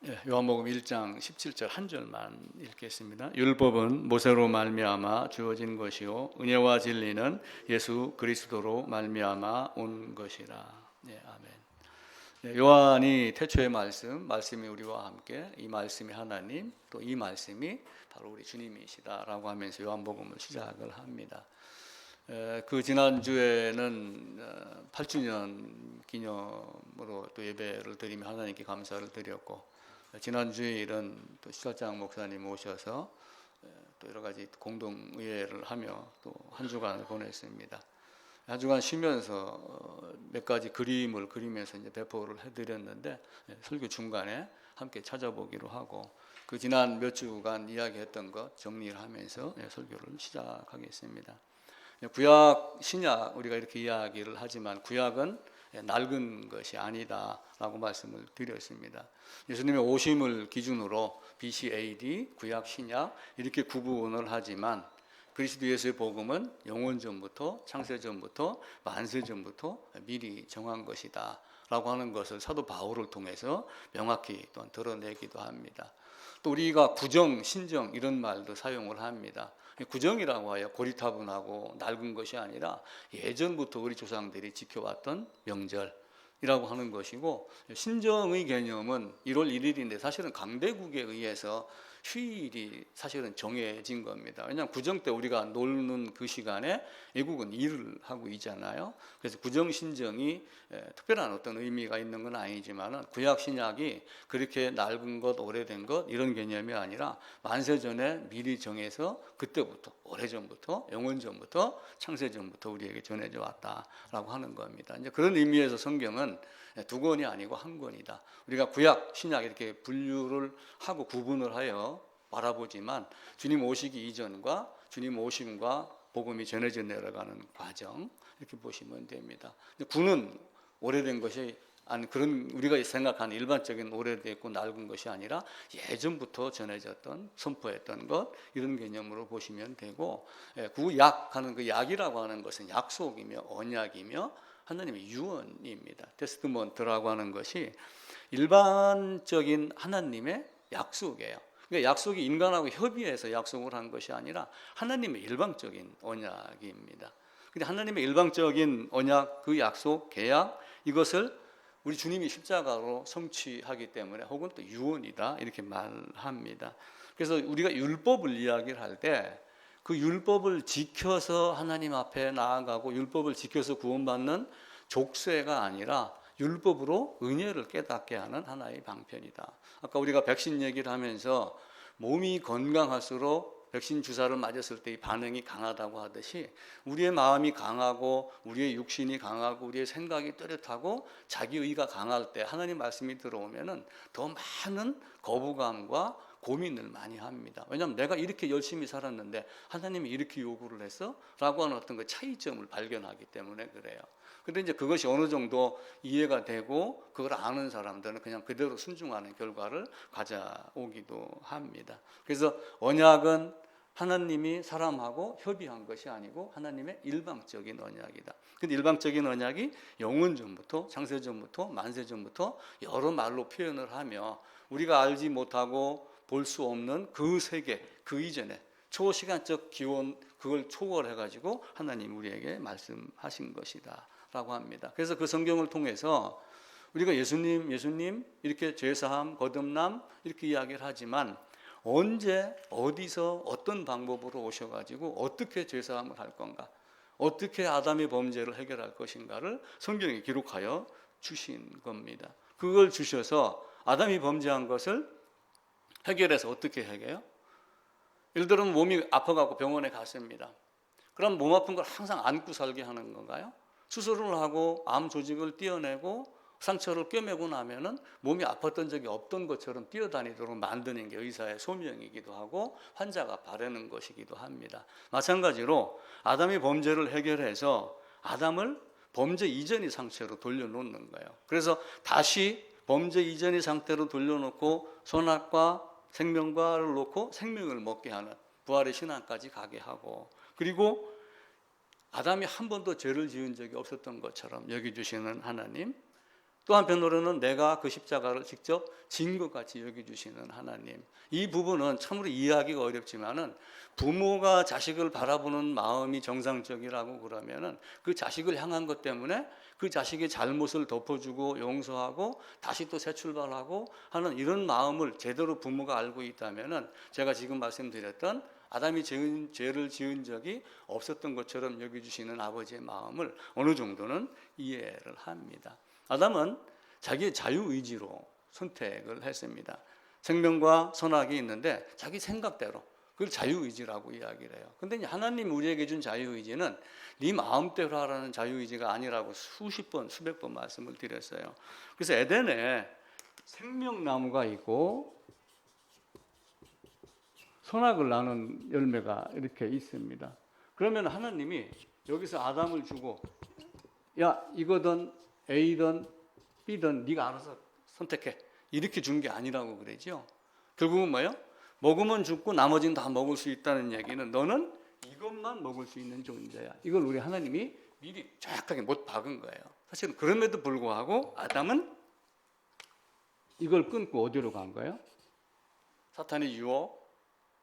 요한복음 1장 17절 한 절만 읽겠습니다. 율법은 모세로 말미암아 주어진 것이요 은혜와 진리는 예수 그리스도로 말미암아 온 것이라. 아멘. 요한이 태초의 말씀이 우리와 함께, 이 말씀이 하나님, 또 이 말씀이 바로 우리 주님이시다라고 하면서 요한복음을 시작을 합니다. 그 지난주에는 8주년 기념으로 또 예배를 드리며 하나님께 감사를 드렸고, 지난주일은 또 시설장 목사님 오셔서 또 여러 가지 공동의회를 하며 또 한 주간을 보냈습니다. 한 주간 쉬면서 몇 가지 그림을 그리면서 이제 배포를 해드렸는데, 설교 중간에 함께 찾아보기로 하고, 그 지난 몇 주간 이야기했던 것 정리를 하면서 설교를 시작하겠습니다. 구약, 신약 우리가 이렇게 이야기를 하지만 구약은 낡은 것이 아니다라고 말씀을 드렸습니다. 예수님의 오심을 기준으로 BC, AD, 구약, 신약 이렇게 구분을 하지만 그리스도 예수의 복음은 영원전부터, 창세전부터, 만세전부터 미리 정한 것이다 라고 하는 것을 사도 바울을 통해서 명확히 또한 드러내기도 합니다. 또 우리가 구정, 신정 이런 말도 사용을 합니다. 구정이라고 하여 고리타분하고 낡은 것이 아니라 예전부터 우리 조상들이 지켜왔던 명절이라고 하는 것이고, 신정의 개념은 1월 1일인데 사실은 강대국에 의해서 휴일이 사실은 정해진 겁니다. 왜냐하면 구정 때 우리가 노는 그 시간에 외국은 일을 하고 있잖아요. 그래서 구정 신정이 특별한 어떤 의미가 있는 건 아니지만 구약 신약이 그렇게 낡은 것, 오래된 것 이런 개념이 아니라 만세전에 미리 정해서 그때부터, 오래전부터, 영원전부터, 창세전부터 우리에게 전해져 왔다라고 하는 겁니다. 이제 그런 의미에서 성경은 두 권이 아니고 한 권이다. 우리가 구약, 신약 이렇게 분류를 하고 구분을 하여 바라보지만 주님 오시기 이전과 주님 오심과 복음이 전해져 내려가는 과정 이렇게 보시면 됩니다. 구는 오래된 것이 아니, 그런 우리가 생각하는 일반적인 오래됐고 낡은 것이 아니라 예전부터 전해졌던, 선포했던 것 이런 개념으로 보시면 되고, 구약 하는 그 약이라고 하는 것은 약속이며 언약이며 하나님의 유언입니다. 테스트먼트라고 하는 것이 일반적인 하나님의 약속이에요. 그러니까 약속이 인간하고 협의해서 약속을 한 것이 아니라 하나님의 일방적인 언약입니다. 근데 하나님의 일방적인 언약, 그 약속, 계약 이것을 우리 주님이 십자가로 성취하기 때문에 혹은 또 유언이다 이렇게 말합니다. 그래서 우리가 율법을 이야기를 할 때 그 율법을 지켜서 하나님 앞에 나아가고 율법을 지켜서 구원받는 족쇄가 아니라 율법으로 은혜를 깨닫게 하는 하나의 방편이다. 아까 우리가 백신 얘기를 하면서 몸이 건강할수록 백신 주사를 맞았을 때의 반응이 강하다고 하듯이 우리의 마음이 강하고 우리의 육신이 강하고 우리의 생각이 뚜렷하고 자기의가 강할 때 하나님 말씀이 들어오면은 더 많은 거부감과 고민을 많이 합니다. 왜냐하면 내가 이렇게 열심히 살았는데 하나님이 이렇게 요구를 했어? 라고 하는 어떤 그 차이점을 발견하기 때문에 그래요. 근데 이제 그것이 어느 정도 이해가 되고 그걸 아는 사람들은 그냥 그대로 순종하는 결과를 가져오기도 합니다. 그래서 언약은 하나님이 사람하고 협의한 것이 아니고 하나님의 일방적인 언약이다. 근데 일방적인 언약이 영원전부터, 창세전부터, 만세전부터 여러 말로 표현을 하며 우리가 알지 못하고 볼 수 없는 그 세계, 그 이전에 초시간적 기원 그걸 초월해가지고 하나님 우리에게 말씀하신 것이다 라고 합니다. 그래서 그 성경을 통해서 우리가 예수님 이렇게 죄사함, 거듭남 이렇게 이야기를 하지만 언제, 어디서, 어떤 방법으로 오셔가지고 어떻게 죄사함을 할 건가, 어떻게 아담의 범죄를 해결할 것인가를 성경에 기록하여 주신 겁니다. 그걸 주셔서 아담이 범죄한 것을 해결해서 어떻게 해결해요? 예를 들면 몸이 아파갖고 병원에 갔습니다. 그럼 몸 아픈 걸 항상 안고 살게 하는 건가요? 수술을 하고 암 조직을 떼어내고 상처를 꿰매고 나면은 몸이 아팠던 적이 없던 것처럼 뛰어다니도록 만드는 게 의사의 소명이기도 하고 환자가 바라는 것이기도 합니다. 마찬가지로 아담이 범죄를 해결해서 아담을 범죄 이전의 상태로 돌려놓는 거예요. 그래서 다시 범죄 이전의 상태로 돌려놓고 선악과 생명과를 놓고 생명을 먹게 하는 부활의 신앙까지 가게 하고, 그리고 아담이 한 번도 죄를 지은 적이 없었던 것처럼 여겨주시는 하나님, 또 한편으로는 내가 그 십자가를 직접 진 것 같이 여겨주시는 하나님. 이 부분은 참으로 이해하기가 어렵지만은 부모가 자식을 바라보는 마음이 정상적이라고 그러면은 그 자식을 향한 것 때문에 그 자식의 잘못을 덮어주고 용서하고 다시 또 새 출발하고 하는 이런 마음을 제대로 부모가 알고 있다면은 제가 지금 말씀드렸던 아담이 죄를 지은 적이 없었던 것처럼 여겨주시는 아버지의 마음을 어느 정도는 이해를 합니다. 아담은 자기의 자유의지로 선택을 했습니다. 생명과 선악이 있는데 자기 생각대로 그걸 자유의지라고 이야기를 해요. 근데 하나님 우리에게 준 자유의지는 네 마음대로 하라는 자유의지가 아니라고 수십 번, 수백 번 말씀을 드렸어요. 그래서 에덴에 생명나무가 있고 선악을 나는 열매가 이렇게 있습니다. 그러면 하나님이 여기서 아담을 주고 야 이거든 A든 B든 네가 알아서 선택해 이렇게 준 게 아니라고 그러죠. 결국은 뭐예요? 먹으면 죽고 나머지는 다 먹을 수 있다는 얘기는 너는 이것만 먹을 수 있는 존재야. 이걸 우리 하나님이 미리 정확하게 못 박은 거예요. 사실은 그럼에도 불구하고 아담은 이걸 끊고 어디로 간 거예요? 사탄의 유혹,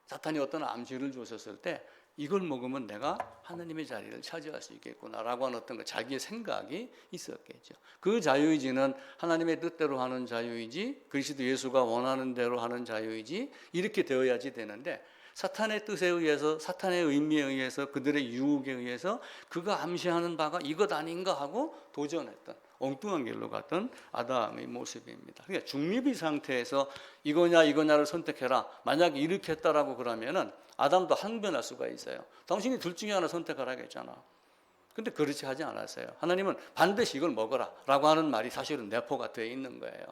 사탄이 어떤 암시를 줬었을 때 이걸 먹으면 내가 하나님의 자리를 차지할 수 있겠구나라고 하는 어떤 자기의 생각이 있었겠죠. 그 자유의지는 하나님의 뜻대로 하는 자유의지, 그리스도 예수가 원하는 대로 하는 자유의지 이렇게 되어야지 되는데 사탄의 뜻에 의해서 사탄의 의미에 의해서 그들의 유혹에 의해서 그가 암시하는 바가 이것 아닌가 하고 도전했던 엉뚱한 길로 갔던 아담의 모습입니다. 그러니까 중립의 상태에서 이거냐를 선택해라. 만약 이렇게 했다라고 그러면은 아담도 항변할 수가 있어요. 당신이 둘 중에 하나 선택하라고 했잖아. 근데 그렇지 하지 않았어요. 하나님은 반드시 이걸 먹어라 라고 하는 말이 사실은 내포가 되어 있는 거예요.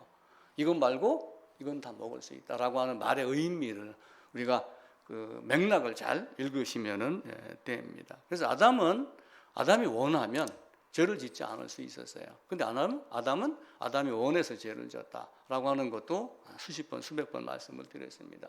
이건 말고 이건 다 먹을 수 있다라고 하는 말의 의미를 우리가 그 맥락을 잘 읽으시면 됩니다. 그래서 아담이 원하면 죄를 짓지 않을 수 있었어요. 근데 아담은 아담이 원해서 죄를 졌다라고 하는 것도 수십 번, 수백 번 말씀을 드렸습니다.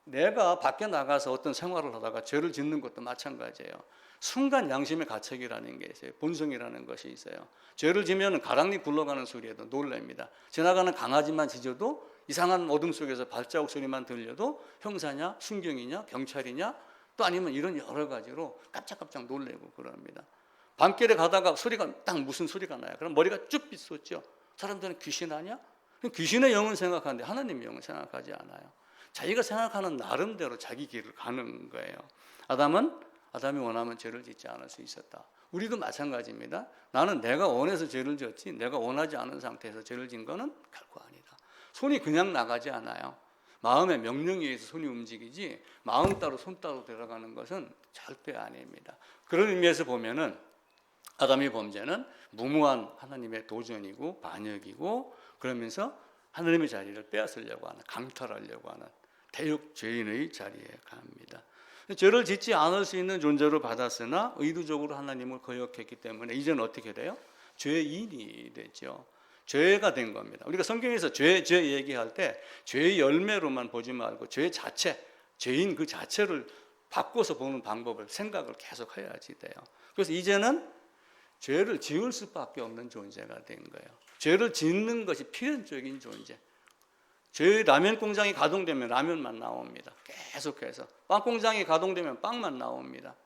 내가 밖에 나가서 어떤 생활을 하다가 죄를 짓는 것도 마찬가지예요. 순간 양심의 가책이라는 게 있어요. 본성이라는 것이 있어요. 죄를 지면 가랑리 굴러가는 소리에도 놀랍니다. 지나가는 강아지만 짖어도 이상한 어둠 속에서 발자국 소리만 들려도 형사냐, 순경이냐, 경찰이냐, 또 아니면 이런 여러 가지로 깜짝깜짝 놀래고 그럽니다. 밤길에 가다가 소리가 딱 무슨 소리가 나요. 그럼 머리가 쭉 비솟죠. 사람들은 귀신 아니야? 귀신의 영은 생각하는데 하나님의 영은 생각하지 않아요. 자기가 생각하는 나름대로 자기 길을 가는 거예요. 아담이 원하면 죄를 짓지 않을 수 있었다. 우리도 마찬가지입니다. 나는 내가 원해서 죄를 지었지 내가 원하지 않은 상태에서 죄를 진 거는 결코 아니다. 손이 그냥 나가지 않아요. 마음의 명령에 의해서 손이 움직이지 마음 따로 손 따로 들어가는 것은 절대 아닙니다. 그런 의미에서 보면은 아담의 범죄는 무모한 하나님의 도전이고 반역이고 그러면서 하나님의 자리를 빼앗으려고 하는 강탈하려고 하는 대역 죄인의 자리에 갑니다. 죄를 짓지 않을 수 있는 존재로 받았으나 의도적으로 하나님을 거역했기 때문에 이제는 어떻게 돼요? 죄인이 됐죠. 죄가 된 겁니다. 우리가 성경에서 죄 얘기할 때 죄의 열매로만 보지 말고 죄 자체, 죄인 그 자체를 바꿔서 보는 방법을 생각을 계속 해야지 돼요. 그래서 이제는 죄를 지을 수밖에 없는 존재가 된 거예요. 죄를 짓는 것이 필연적인 존재. 라면 공장이 가동되면 라면만 나옵니다. 계속해서 빵 공장이 가동되면 빵만 나옵니다.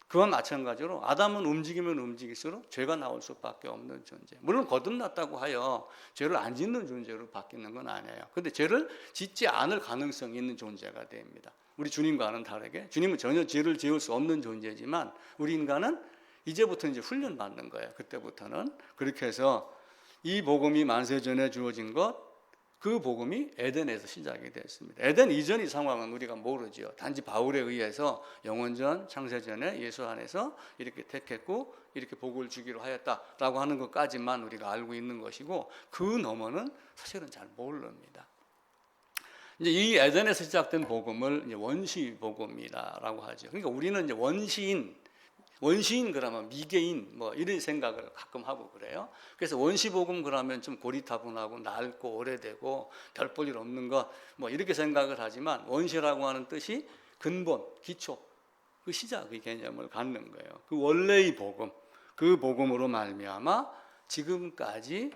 그와 마찬가지로 아담은 움직이면 움직일수록 죄가 나올 수밖에 없는 존재. 물론 거듭났다고 하여 죄를 안 짓는 존재로 바뀌는 건 아니에요. 그런데 죄를 짓지 않을 가능성이 있는 존재가 됩니다. 우리 주님과는 다르게 주님은 전혀 죄를 지을 수 없는 존재지만 우리 인간은 이제부터 이제 훈련 받는 거예요. 그때부터는 그렇게 해서 이 복음이 만세 전에 주어진 것. 그 복음이 에덴에서 시작이 됐습니다. 에덴 이전의 상황은 우리가 모르죠. 단지 바울에 의해서 영원전, 창세전에 예수 안에서 이렇게 택했고 이렇게 복을 주기로 하였다라고 하는 것까지만 우리가 알고 있는 것이고 그 너머는 사실은 잘 모릅니다. 이제 이 에덴에서 시작된 복음을 이제 원시 복음이라고 하죠. 그러니까 우리는 이제 원시인 그러면 미개인 뭐 이런 생각을 가끔 하고 그래요. 그래서 원시복음 그러면 좀 고리타분하고 낡고 오래되고 별 볼 일 없는 것 뭐 이렇게 생각을 하지만 원시라고 하는 뜻이 근본, 기초, 그 시작의 개념을 갖는 거예요. 그 원래의 복음, 그 복음으로 말미암아 지금까지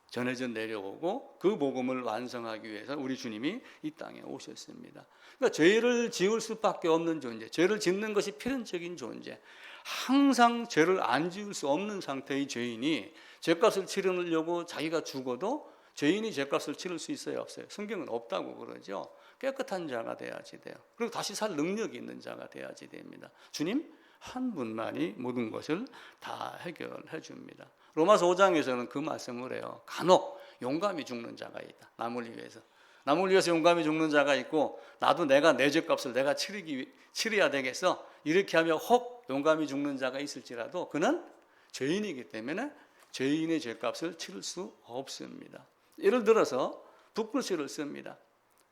전해져 내려오고 그 복음을 완성하기 위해서 우리 주님이 이 땅에 오셨습니다. 그러니까 죄를 지을 수밖에 없는 존재, 죄를 짓는 것이 필연적인 존재, 항상 죄를 안 지을 수 없는 상태의 죄인이 죄값을 치르려고 자기가 죽어도 죄인이 죄값을 치를 수 있어요, 없어요? 성경은 없다고 그러죠. 깨끗한 자가 돼야지 돼요. 그리고 다시 살 능력이 있는 자가 돼야지 됩니다. 주님 한 분만이 모든 것을 다 해결해 줍니다. 로마서 5장에서는 그 말씀을 해요. 간혹 용감히 죽는 자가 있다. 남을 위해서 용감히 죽는 자가 있고, 나도 내가 내 죄값을 내가 치러야 되겠어, 이렇게 하며 혹 용감히 죽는 자가 있을지라도 그는 죄인이기 때문에 죄인의 죄값을 치를 수 없습니다. 예를 들어서 붓글씨를 씁니다.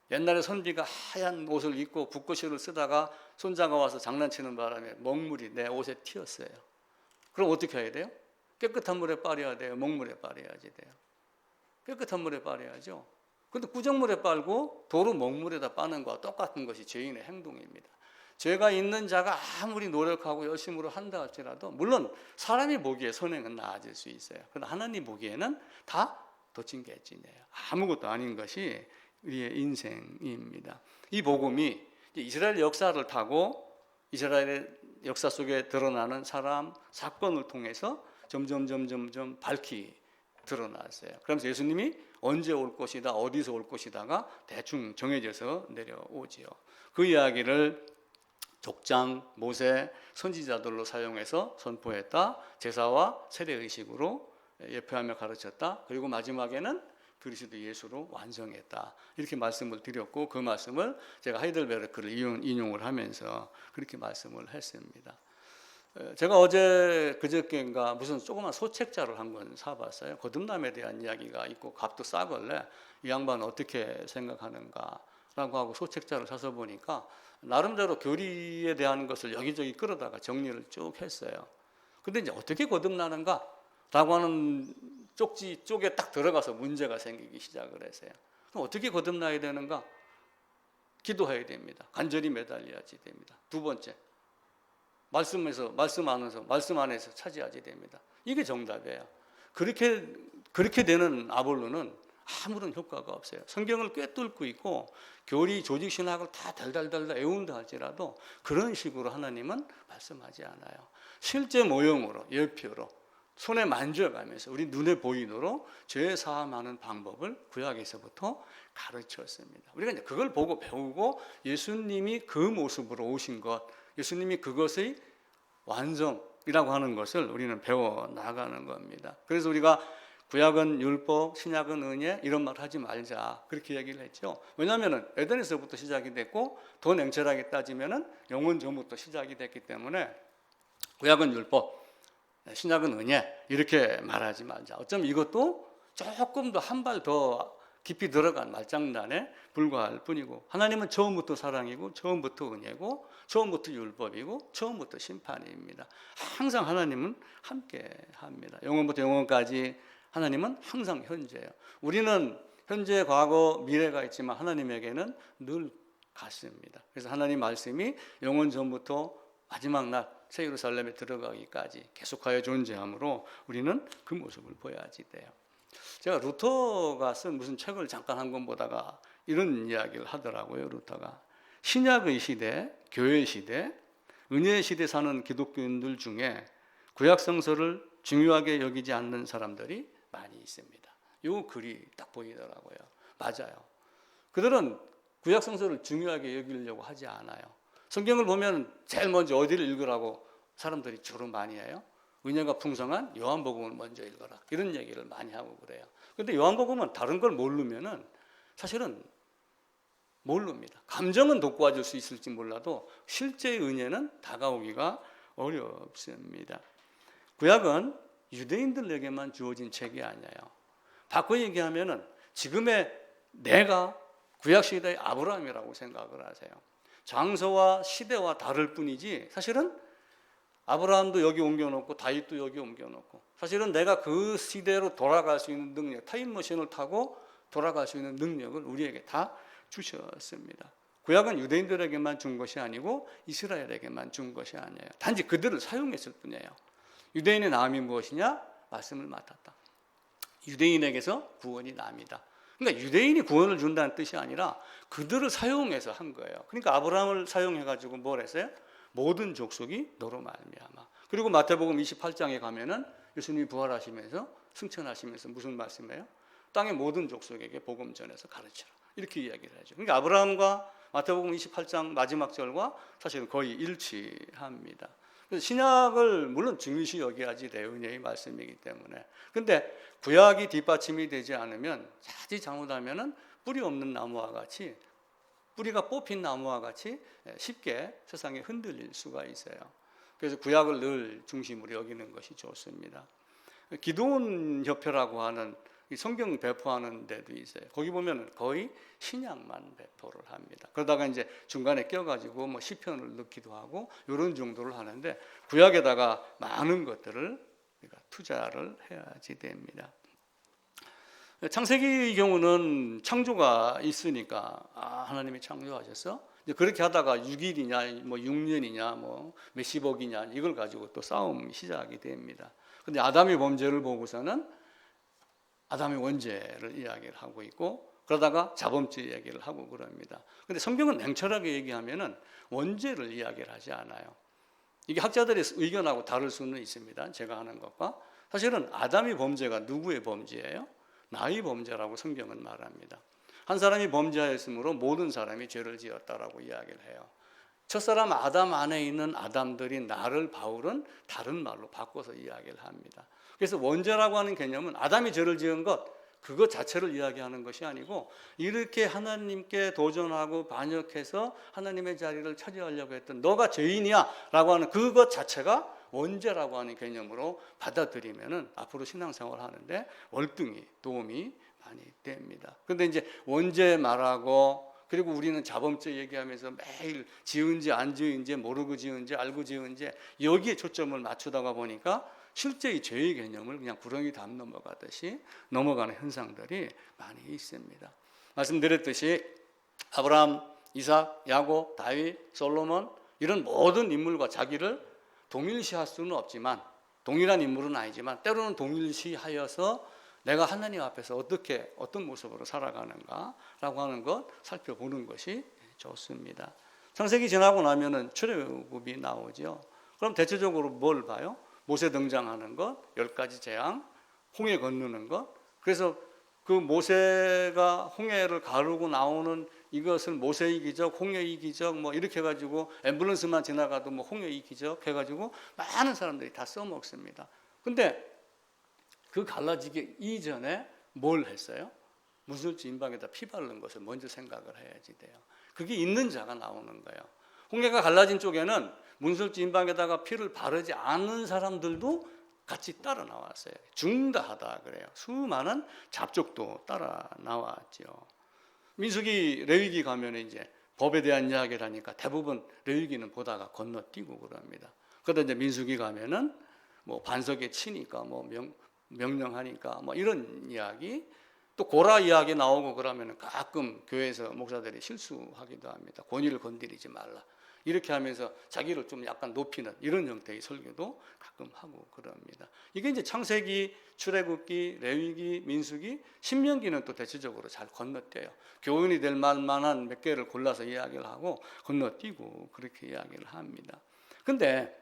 옛날에 선비가 하얀 옷을 입고 붓글씨를 쓰다가 손자가 와서 장난치는 바람에 먹물이 내 옷에 튀었어요. 그럼 어떻게 해야 돼요? 깨끗한 물에 빨아야 돼요? 먹물에 빨아야지 돼요? 깨끗한 물에 빨아야죠. 근데 꾸정물에 빨고 도로 먹물에다 빠는 거와 똑같은 것이 죄인의 행동입니다. 죄가 있는 자가 아무리 노력하고 열심으로 한다 할지라도, 물론 사람이 보기에 선행은 나아질 수 있어요. 그러나 하나님 보기에는 다 도찐개찐이에요. 아무것도 아닌 것이 우리의 인생입니다. 이 복음이 이스라엘 역사를 타고 이스라엘의 역사 속에 드러나는 사람, 사건을 통해서 점점 밝히 드러났어요. 그러면서 예수님이 언제 올 것이다, 어디서 올 것이다가 대충 정해져서 내려오지요. 그 이야기를 족장, 모세, 선지자들로 사용해서 선포했다. 제사와 세례의식으로 예표하며 가르쳤다. 그리고 마지막에는 그리스도 예수로 완성했다. 이렇게 말씀을 드렸고, 그 말씀을 제가 하이델베르크를 인용을 하면서 그렇게 말씀을 했습니다. 제가 어제 그저께인가 무슨 조그만 소책자를 한 권 사봤어요. 거듭남에 대한 이야기가 있고 값도 싸걸래 이 양반은 어떻게 생각하는가라고 하고 소책자를 사서 보니까 나름대로 교리에 대한 것을 여기저기 끌어다가 정리를 쭉 했어요. 근데 이제 어떻게 거듭나는가라고 하는 쪽지 쪽에 딱 들어가서 문제가 생기기 시작을 했어요. 그럼 어떻게 거듭나야 되는가? 기도해야 됩니다. 간절히 매달려야지 됩니다. 두 번째, 말씀 안에서 차지하지 됩니다. 이게 정답이에요. 그렇게 되는 아볼로는 아무런 효과가 없어요. 성경을 꿰뚫고 있고 교리, 조직, 신학을 다 달달달달 외운다 할지라도 그런 식으로 하나님은 말씀하지 않아요. 실제 모형으로, 예표로 손에 만져가면서 우리 눈에 보이도록 죄 사함하는 방법을 구약에서부터 가르쳤습니다. 우리가 이제 그걸 보고 배우고 예수님이 그 모습으로 오신 것, 예수님이 그것의 완성이라고 하는 것을 우리는 배워 나가는 겁니다. 그래서 우리가 구약은 율법, 신약은 은혜, 이런 말 하지 말자, 그렇게 얘기를 했죠. 왜냐하면 에덴에서부터 시작이 됐고 더 냉철하게 따지면 영원 전부터 시작이 됐기 때문에 구약은 율법, 신약은 은혜, 이렇게 말하지 말자. 어쩌면 이것도 조금 더 한 발 더 깊이 들어간 말장난에 불과할 뿐이고, 하나님은 처음부터 사랑이고 처음부터 은혜고 처음부터 율법이고 처음부터 심판입니다. 항상 하나님은 함께 합니다. 영원부터 영원까지 하나님은 항상 현재예요. 우리는 현재, 과거, 미래가 있지만 하나님에게는 늘 같습니다. 그래서 하나님 말씀이 영원 전부터 마지막 날 새 예루살렘에 들어가기까지 계속하여 존재하므로 우리는 그 모습을 보여야지 돼요. 제가 루터가 쓴 무슨 책을 잠깐 한 권 보다가 이런 이야기를 하더라고요. 루터가 신약의 시대, 교회 시대, 은혜의 시대 사는 기독교인들 중에 구약 성서를 중요하게 여기지 않는 사람들이 많이 있습니다. 이 글이 딱 보이더라고요. 맞아요. 그들은 구약 성서를 중요하게 여기려고 하지 않아요. 성경을 보면 제일 먼저 어디를 읽으라고 사람들이 주로 많이 해요? 은혜가 풍성한 요한복음을 먼저 읽어라, 이런 얘기를 많이 하고 그래요. 그런데 요한복음은 다른 걸 모르면은 사실은 모릅니다. 감정은 돋구어줄 수 있을지 몰라도 실제의 은혜는 다가오기가 어렵습니다. 구약은 유대인들에게만 주어진 책이 아니에요. 바꿔 얘기하면은 지금의 내가 구약 시대의 아브라함이라고 생각을 하세요. 장소와 시대와 다를 뿐이지 사실은 아브라함도 여기 옮겨놓고 다윗도 여기 옮겨놓고, 사실은 내가 그 시대로 돌아갈 수 있는 능력, 타임머신을 타고 돌아갈 수 있는 능력을 우리에게 다 주셨습니다. 구약은 유대인들에게만 준 것이 아니고 이스라엘에게만 준 것이 아니에요. 단지 그들을 사용했을 뿐이에요. 유대인의 나음이 무엇이냐? 말씀을 맡았다. 유대인에게서 구원이 납니다. 그러니까 유대인이 구원을 준다는 뜻이 아니라 그들을 사용해서 한 거예요. 그러니까 아브라함을 사용해가지고 뭘 했어요? 모든 족속이 너로 말미암아. 그리고 마태복음 28장에 가면은 예수님이 부활하시면서 승천하시면서 무슨 말씀이에요? 땅의 모든 족속에게 복음 전해서 가르치라. 이렇게 이야기를 하죠. 그러니까 아브라함과 마태복음 28장 마지막 절과 사실은 거의 일치합니다. 그래서 신약을 물론 중요시 여겨야지 레위기의 말씀이기 때문에. 근데 구약이 뒷받침이 되지 않으면 자칫 잘못하면은 뿌리 없는 나무와 같이, 뿌리가 뽑힌 나무와 같이 쉽게 세상에 흔들릴 수가 있어요. 그래서 구약을 늘 중심으로 여기는 것이 좋습니다. 기도원 협회라고 하는 성경 배포하는 데도 있어요. 거기 보면 거의 신약만 배포를 합니다. 그러다가 이제 중간에 껴가지고 뭐 시편을 넣기도 하고 이런 정도를 하는데 구약에다가 많은 것들을 우리가 투자를 해야지 됩니다. 창세기의 경우는 창조가 있으니까 하나님이 창조하셨어? 이제 그렇게 하다가 6일이냐, 뭐 6년이냐, 뭐 몇십억이냐 이걸 가지고 또 싸움이 시작이 됩니다. 근데 아담의 범죄를 보고서는 아담의 원죄를 이야기를 하고 있고 그러다가 자범죄 얘기를 하고 그럽니다. 근데 성경은 냉철하게 얘기하면은 원죄를 이야기를 하지 않아요. 이게 학자들의 의견하고 다를 수는 있습니다. 제가 하는 것과 사실은 아담의 범죄가 누구의 범죄예요? 나의 범죄라고 성경은 말합니다. 한 사람이 범죄하였으므로 모든 사람이 죄를 지었다라고 이야기를 해요. 첫사람 아담 안에 있는 아담들인 나를 바울은 다른 말로 바꿔서 이야기를 합니다. 그래서 원죄라고 하는 개념은 아담이 죄를 지은 것, 그것 자체를 이야기하는 것이 아니고 이렇게 하나님께 도전하고 반역해서 하나님의 자리를 차지하려고 했던 너가 죄인이야 라고 하는 그것 자체가 원죄라고 하는 개념으로 받아들이면은 앞으로 신앙생활 하는데 월등히 도움이 많이 됩니다. 그런데 이제 원죄 말하고 그리고 우리는 자범죄 얘기하면서 매일 지은지 안 지은지 모르고 지은지 알고 지은지 여기에 초점을 맞추다가 보니까 실제 이 죄의 개념을 그냥 구렁이 담 넘어가듯이 넘어가는 현상들이 많이 있습니다. 말씀드렸듯이 아브라함, 이삭, 야곱, 다윗, 솔로몬 이런 모든 인물과 자기를 동일시할 수는 없지만 동일한 인물은 아니지만 때로는 동일시하여서 내가 하나님 앞에서 어떤 모습으로 살아가는가라고 하는 것 살펴보는 것이 좋습니다. 창세기 지나고 나면은 출애굽이 나오죠. 그럼 대체적으로 뭘 봐요? 모세 등장하는 것, 10가지 재앙, 홍해 건너는 것. 그래서 그 모세가 홍해를 가르고 나오는 이것을 모세의 기적, 홍해의 기적 뭐 이렇게 해가지고 앰뷸런스만 지나가도 뭐 홍해의 기적 해가지고 많은 사람들이 다 써먹습니다. 근데 그 갈라지기 이전에 뭘 했어요? 문설주 임박에다 피 바른 것을 먼저 생각을 해야지 돼요. 그게 있는 자가 나오는 거예요. 홍해가 갈라진 쪽에는 문설주 임박에다가 피를 바르지 않은 사람들도 같이 따라 나왔어요. 중다하다 그래요. 수많은 잡족도 따라 나왔죠. 민수기 레위기 가면 이제 법에 대한 이야기를 하니까 대부분 레위기는 보다가 건너뛰고 그럽니다. 그러다 이제 민수기 가면은 뭐 반석에 치니까 뭐 명령하니까 뭐 이런 이야기 또 고라 이야기 나오고 그러면 가끔 교회에서 목사들이 실수하기도 합니다. 권위를 건드리지 말라. 이렇게 하면서 자기를 좀 약간 높이는 이런 형태의 설교도 가끔 하고 그럽니다. 이게 이제 창세기, 출애굽기, 레위기, 민수기, 신명기는 또 대체적으로 잘 건너뛰어요. 교훈이 될 만한 몇 개를 골라서 이야기를 하고 건너뛰고 그렇게 이야기를 합니다. 근데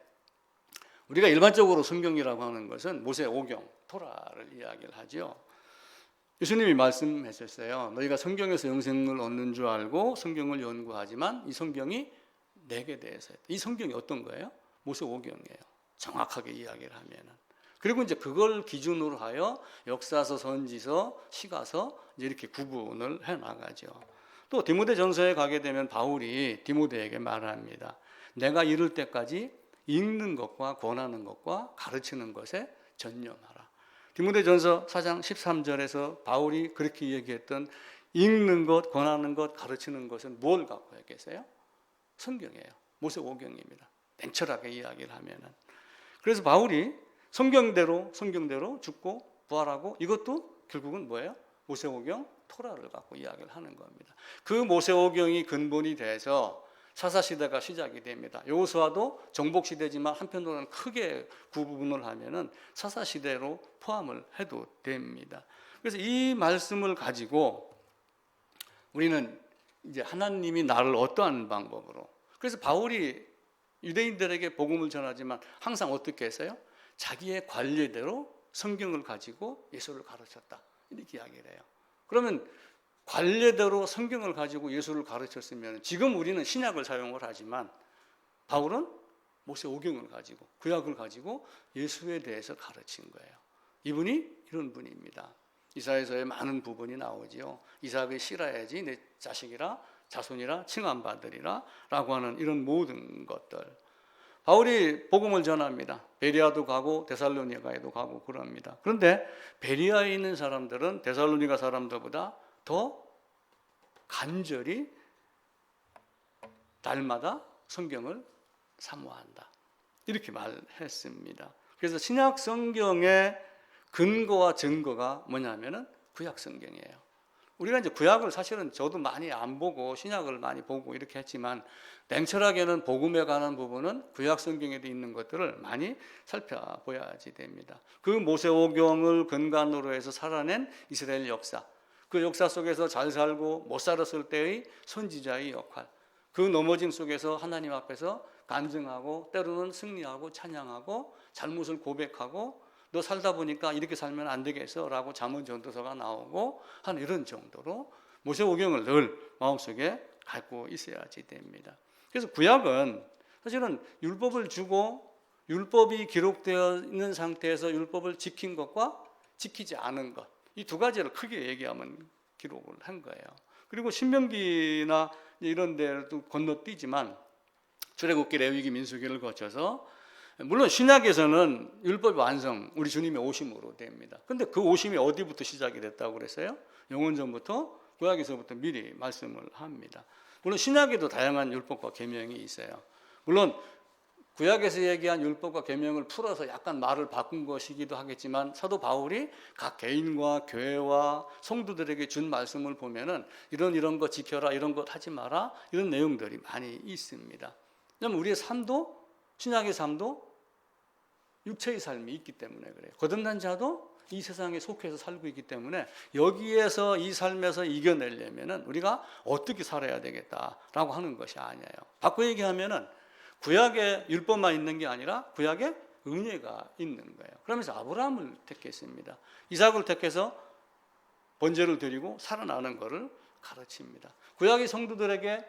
우리가 일반적으로 성경이라고 하는 것은 모세 오경, 토라를 이야기를 하죠. 예수님이 말씀하셨어요. 너희가 성경에서 영생을 얻는 줄 알고 성경을 연구하지만 이 성경이 내게 대해서 이 성경이 어떤 거예요? 모세 오경이에요. 정확하게 이야기를 하면은. 그리고 이제 그걸 기준으로 하여 역사서, 선지서, 시가서 이제 이렇게 구분을 해 나가죠. 또 디모데전서에 가게 되면 바울이 디모데에게 말합니다. 내가 이를 때까지 읽는 것과 권하는 것과 가르치는 것에 전념하라. 디모데전서 4장 13절에서 바울이 그렇게 얘기했던 읽는 것, 권하는 것, 가르치는 것은 뭘 갖고 계세요? 성경이에요. 모세 오경입니다. 냉철하게 이야기를 하면은. 그래서 바울이 성경대로 죽고 부활하고 이것도 결국은 뭐예요? 모세 오경 토라를 갖고 이야기를 하는 겁니다. 그 모세 오경이 근본이 돼서 사사시대가 시작이 됩니다. 여호수아도 정복시대지만 한편으로는 크게 구분을 하면은 사사시대로 포함을 해도 됩니다. 그래서 이 말씀을 가지고 우리는 이제 하나님이 나를 어떠한 방법으로, 그래서 바울이 유대인들에게 복음을 전하지만 항상 어떻게 했어요? 자기의 관례대로 성경을 가지고 예수를 가르쳤다, 이렇게 이야기를 해요. 그러면 관례대로 성경을 가지고 예수를 가르쳤으면 지금 우리는 신약을 사용을 하지만 바울은 모세오경을 가지고 구약을 가지고 예수에 대해서 가르친 거예요. 이분이 이런 분입니다. 이사야서에 많은 부분이 나오지요. 이삭을 싫어야지 내 자식이라 자손이라 칭함받으리라 라고 하는 이런 모든 것들, 바울이 복음을 전합니다. 베리아도 가고 데살로니가에도 가고 그럽니다. 그런데 베리아에 있는 사람들은 데살로니가 사람들보다 더 간절히 날마다 성경을 사모한다, 이렇게 말했습니다. 그래서 신약 성경의 근거와 증거가 뭐냐면은 구약 성경이에요. 우리가 이제 구약을 사실은 저도 많이 안 보고 신약을 많이 보고 이렇게 했지만 냉철하게는 복음에 관한 부분은 구약 성경에도 있는 것들을 많이 살펴봐야지 됩니다. 그 모세오경을 근간으로 해서 살아낸 이스라엘 역사, 그 역사 속에서 잘 살고 못 살았을 때의 선지자의 역할, 그 넘어짐 속에서 하나님 앞에서 간증하고 때로는 승리하고 찬양하고 잘못을 고백하고 너 살다 보니까 이렇게 살면 안 되겠어 라고 잠언 전도서가 나오고 한 이런 정도로 모세오경을 늘 마음속에 갖고 있어야지 됩니다. 그래서 구약은 사실은 율법을 주고 율법이 기록되어 있는 상태에서 율법을 지킨 것과 지키지 않은 것, 이 두 가지를 크게 얘기하면 기록을 한 거예요. 그리고 신명기나 이런 데도 건너뛰지만 출애굽기, 레위기, 민수기를 거쳐서 물론 신약에서는 율법 완성 우리 주님의 오심으로 됩니다. 근데 그 오심이 어디부터 시작이 됐다고 그랬어요? 영원전부터, 구약에서부터 미리 말씀을 합니다. 물론 신약에도 다양한 율법과 계명이 있어요. 물론 구약에서 얘기한 율법과 계명을 풀어서 약간 말을 바꾼 것이기도 하겠지만 사도 바울이 각 개인과 교회와 성도들에게 준 말씀을 보면은 이런 거 지켜라, 이런 것 하지 마라, 이런 내용들이 많이 있습니다. 왜냐하면 우리의 삶도, 신약의 삶도 육체의 삶이 있기 때문에 그래요. 거듭난 자도 이 세상에 속해서 살고 있기 때문에 여기에서 이 삶에서 이겨내려면은 우리가 어떻게 살아야 되겠다라고 하는 것이 아니에요. 바꿔 얘기하면은 구약에 율법만 있는 게 아니라 구약에 은혜가 있는 거예요. 그러면서 아브라함을 택했습니다. 이삭을 택해서 번제를 드리고 살아나는 것을 가르칩니다. 구약의 성도들에게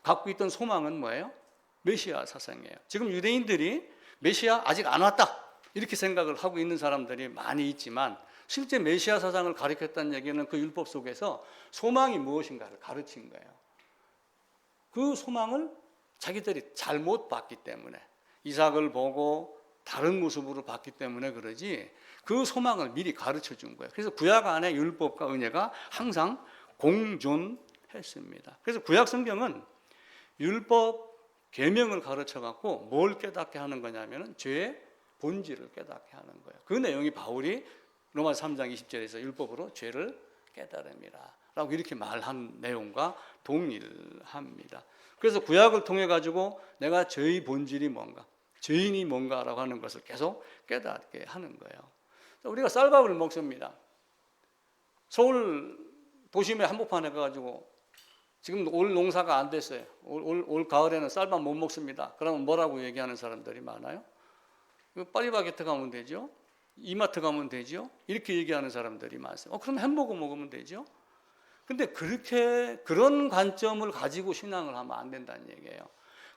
갖고 있던 소망은 뭐예요? 메시아 사상이에요. 지금 유대인들이 메시아 아직 안 왔다 이렇게 생각을 하고 있는 사람들이 많이 있지만 실제 메시아 사상을 가르쳤다는 얘기는 그 율법 속에서 소망이 무엇인가를 가르친 거예요. 그 소망을 자기들이 잘못 봤기 때문에, 이삭을 보고 다른 모습으로 봤기 때문에 그러지 그 소망을 미리 가르쳐 준 거예요. 그래서 구약 안에 율법과 은혜가 항상 공존했습니다. 그래서 구약 성경은 율법, 계명을 가르쳐 갖고 뭘 깨닫게 하는 거냐면은 죄의 본질을 깨닫게 하는 거예요. 그 내용이 바울이 로마서 3장 20절에서 율법으로 죄를 깨달음이라 라고 이렇게 말한 내용과 동일합니다. 그래서 구약을 통해 가지고 내가 죄의 본질이 뭔가, 죄인이 뭔가라고 하는 것을 계속 깨닫게 하는 거예요. 우리가 쌀밥을 먹습니다. 서울 도심의 한복판에 가가지고 지금 올 농사가 안 됐어요. 올 가을에는 쌀밥 못 먹습니다. 그러면 뭐라고 얘기하는 사람들이 많아요? 파리바게트 가면 되죠. 이마트 가면 되죠. 이렇게 얘기하는 사람들이 많습니다. 그럼 햄버거 먹으면 되죠. 근데 그런 관점을 가지고 신앙을 하면 안 된다는 얘기예요.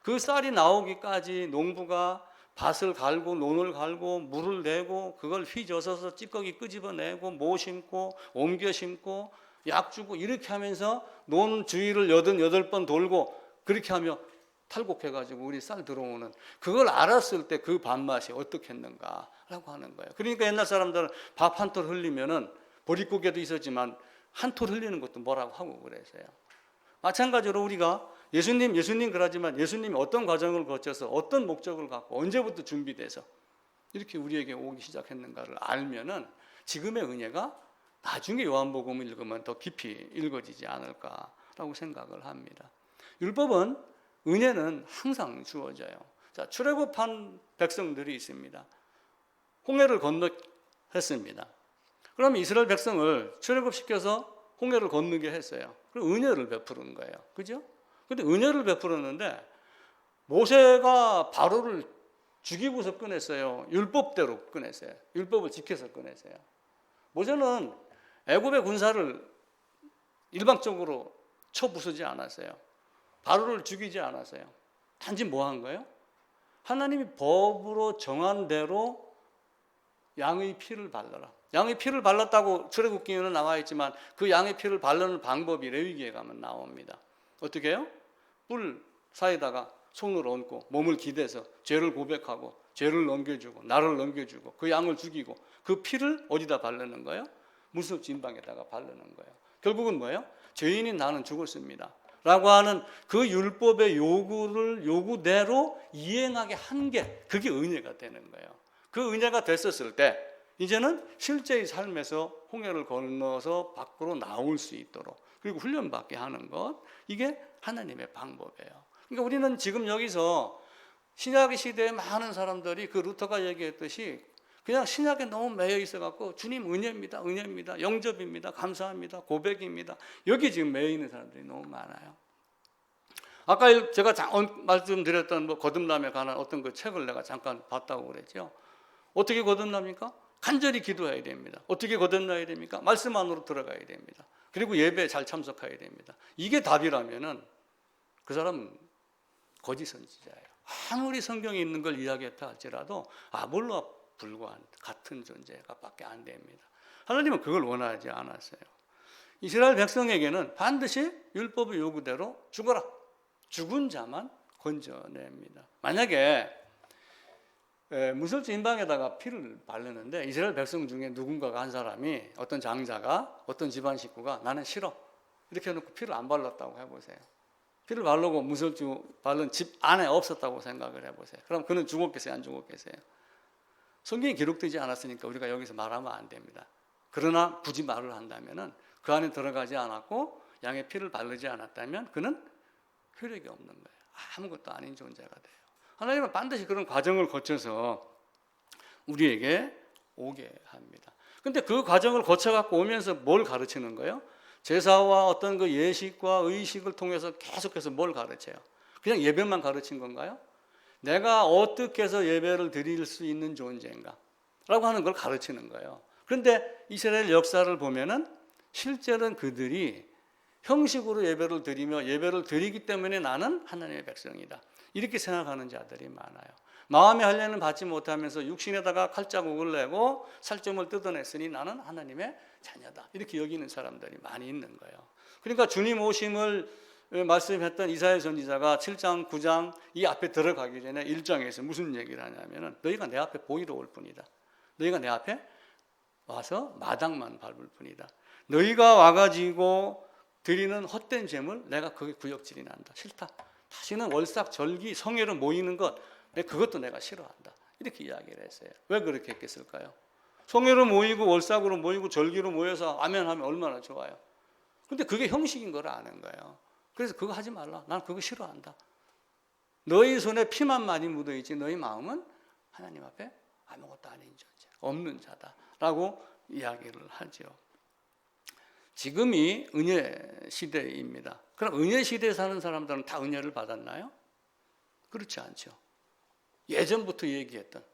그 쌀이 나오기까지 농부가 밭을 갈고 논을 갈고 물을 내고 그걸 휘저어서 찌꺼기 끄집어내고 모 심고 옮겨 심고 약 주고 이렇게 하면서 논 주위를 88번 돌고 그렇게 하며 탈곡해가지고 우리 쌀 들어오는, 그걸 알았을 때 그 밥맛이 어떻겠는가라고 하는 거예요. 그러니까 옛날 사람들은 밥 한 톨 흘리면은 보릿고개도 있었지만 한 톨 흘리는 것도 뭐라고 하고 그랬어요. 마찬가지로 우리가 예수님 그러지만 예수님이 어떤 과정을 거쳐서 어떤 목적을 갖고 언제부터 준비돼서 이렇게 우리에게 오기 시작했는가를 알면은 지금의 은혜가 나중에 요한복음을 읽으면 더 깊이 읽어지지 않을까라고 생각을 합니다. 율법은 은혜는 항상 주어져요. 자, 출애굽한 백성들이 있습니다. 홍해를 건너했습니다. 그러면 이스라엘 백성을 출애굽시켜서 홍해를 건너게 했어요. 그리고 은혜를 베푸는 거예요. 그죠? 근데 은혜를 베풀었는데 모세가 바로를 죽이고서 꺼냈어요. 율법대로 꺼냈어요. 율법을 지켜서 꺼냈어요. 모세는 애굽의 군사를 일방적으로 쳐부수지 않았어요. 바로를 죽이지 않았어요. 단지 뭐 한 거예요? 하나님이 법으로 정한 대로 양의 피를 발라라. 양의 피를 발랐다고 출애굽기에는 나와 있지만 그 양의 피를 바르는 방법이 레위기에 가면 나옵니다. 어떻게 해요? 뿔 사이에다가 손을 얹고 몸을 기대서 죄를 고백하고 죄를 넘겨주고 나를 넘겨주고 그 양을 죽이고 그 피를 어디다 바르는 거예요? 무섭 진방에다가 바르는 거예요. 결국은 뭐예요? 죄인인 나는 죽었습니다 라고 하는 그 율법의 요구대로 이행하게 한 게 그게 은혜가 되는 거예요. 그 은혜가 됐었을 때 이제는 실제의 삶에서 홍해를 건너서 밖으로 나올 수 있도록 그리고 훈련받게 하는 것, 이게 하나님의 방법이에요. 그러니까 우리는 지금 여기서 신약 시대에 많은 사람들이 그 루터가 얘기했듯이 그냥 신약에 너무 매여 있어갖고 주님 은혜입니다, 은혜입니다, 영접입니다, 감사합니다, 고백입니다. 여기 지금 매여 있는 사람들이 너무 많아요. 아까 제가 말씀드렸던 거듭남에 관한 어떤 그 책을 내가 잠깐 봤다고 그랬죠. 어떻게 거듭납니까? 간절히 기도해야 됩니다. 어떻게 거듭나야 됩니까? 말씀 안으로 들어가야 됩니다. 그리고 예배에 잘 참석해야 됩니다. 이게 답이라면은 그 사람은 거짓 선지자예요. 아무리 성경에 있는 걸 이야기했다 할지라도 아볼로와 불과한 같은 존재가 밖에 안 됩니다. 하나님은 그걸 원하지 않았어요. 이스라엘 백성에게는 반드시 율법의 요구대로 죽어라. 죽은 자만 건져냅니다. 만약에 무설주 인방에다가 피를 바르는데 이스라엘 백성 중에 누군가가 한 사람이 어떤 장자가 어떤 집안 식구가 나는 싫어 이렇게 해놓고 피를 안 발랐다고 해보세요. 피를 바르고 무설주 바른 집 안에 없었다고 생각을 해보세요. 그럼 그는 죽었겠어요? 안 죽었겠어요? 성경에 기록되지 않았으니까 우리가 여기서 말하면 안 됩니다. 그러나 굳이 말을 한다면 그 안에 들어가지 않았고 양의 피를 바르지 않았다면 그는 효력이 없는 거예요. 아무것도 아닌 존재가 돼요. 하나님은 반드시 그런 과정을 거쳐서 우리에게 오게 합니다. 근데 그 과정을 거쳐갖고 오면서 뭘 가르치는 거예요? 제사와 어떤 그 예식과 의식을 통해서 계속해서 뭘 가르쳐요? 그냥 예배만 가르친 건가요? 내가 어떻게 해서 예배를 드릴 수 있는 존재인가? 라고 하는 걸 가르치는 거예요. 그런데 이스라엘 역사를 보면은 실제로는 그들이 형식으로 예배를 드리며 예배를 드리기 때문에 나는 하나님의 백성이다. 이렇게 생각하는 자들이 많아요. 마음의 할례는 받지 못하면서 육신에다가 칼자국을 내고 살점을 뜯어냈으니 나는 하나님의 자녀다. 이렇게 여기는 사람들이 많이 있는 거예요. 그러니까 주님 오심을 말씀했던 이사야 선지자가 7장, 9장 이 앞에 들어가기 전에 1장에서 무슨 얘기를 하냐면은 너희가 내 앞에 보이러 올 뿐이다. 너희가 내 앞에 와서 마당만 밟을 뿐이다. 너희가 와가지고 드리는 헛된 재물 내가 그게 구역질이 난다. 싫다. 다시는 월삭, 절기, 성회로 모이는 것 그것도 내가 싫어한다. 이렇게 이야기를 했어요. 왜 그렇게 했겠을까요? 성회로 모이고 월삭으로 모이고 절기로 모여서 아멘 하면 얼마나 좋아요. 근데 그게 형식인 걸 아는 거예요. 그래서 그거 하지 말라. 난 그거 싫어한다. 너희 손에 피만 많이 묻어있지 너희 마음은 하나님 앞에 아무것도 아닌 존재, 없는 자다라고 이야기를 하죠. 지금이 은혜 시대입니다. 그럼 은혜 시대에 사는 사람들은 다 은혜를 받았나요? 그렇지 않죠. 예전부터 얘기했던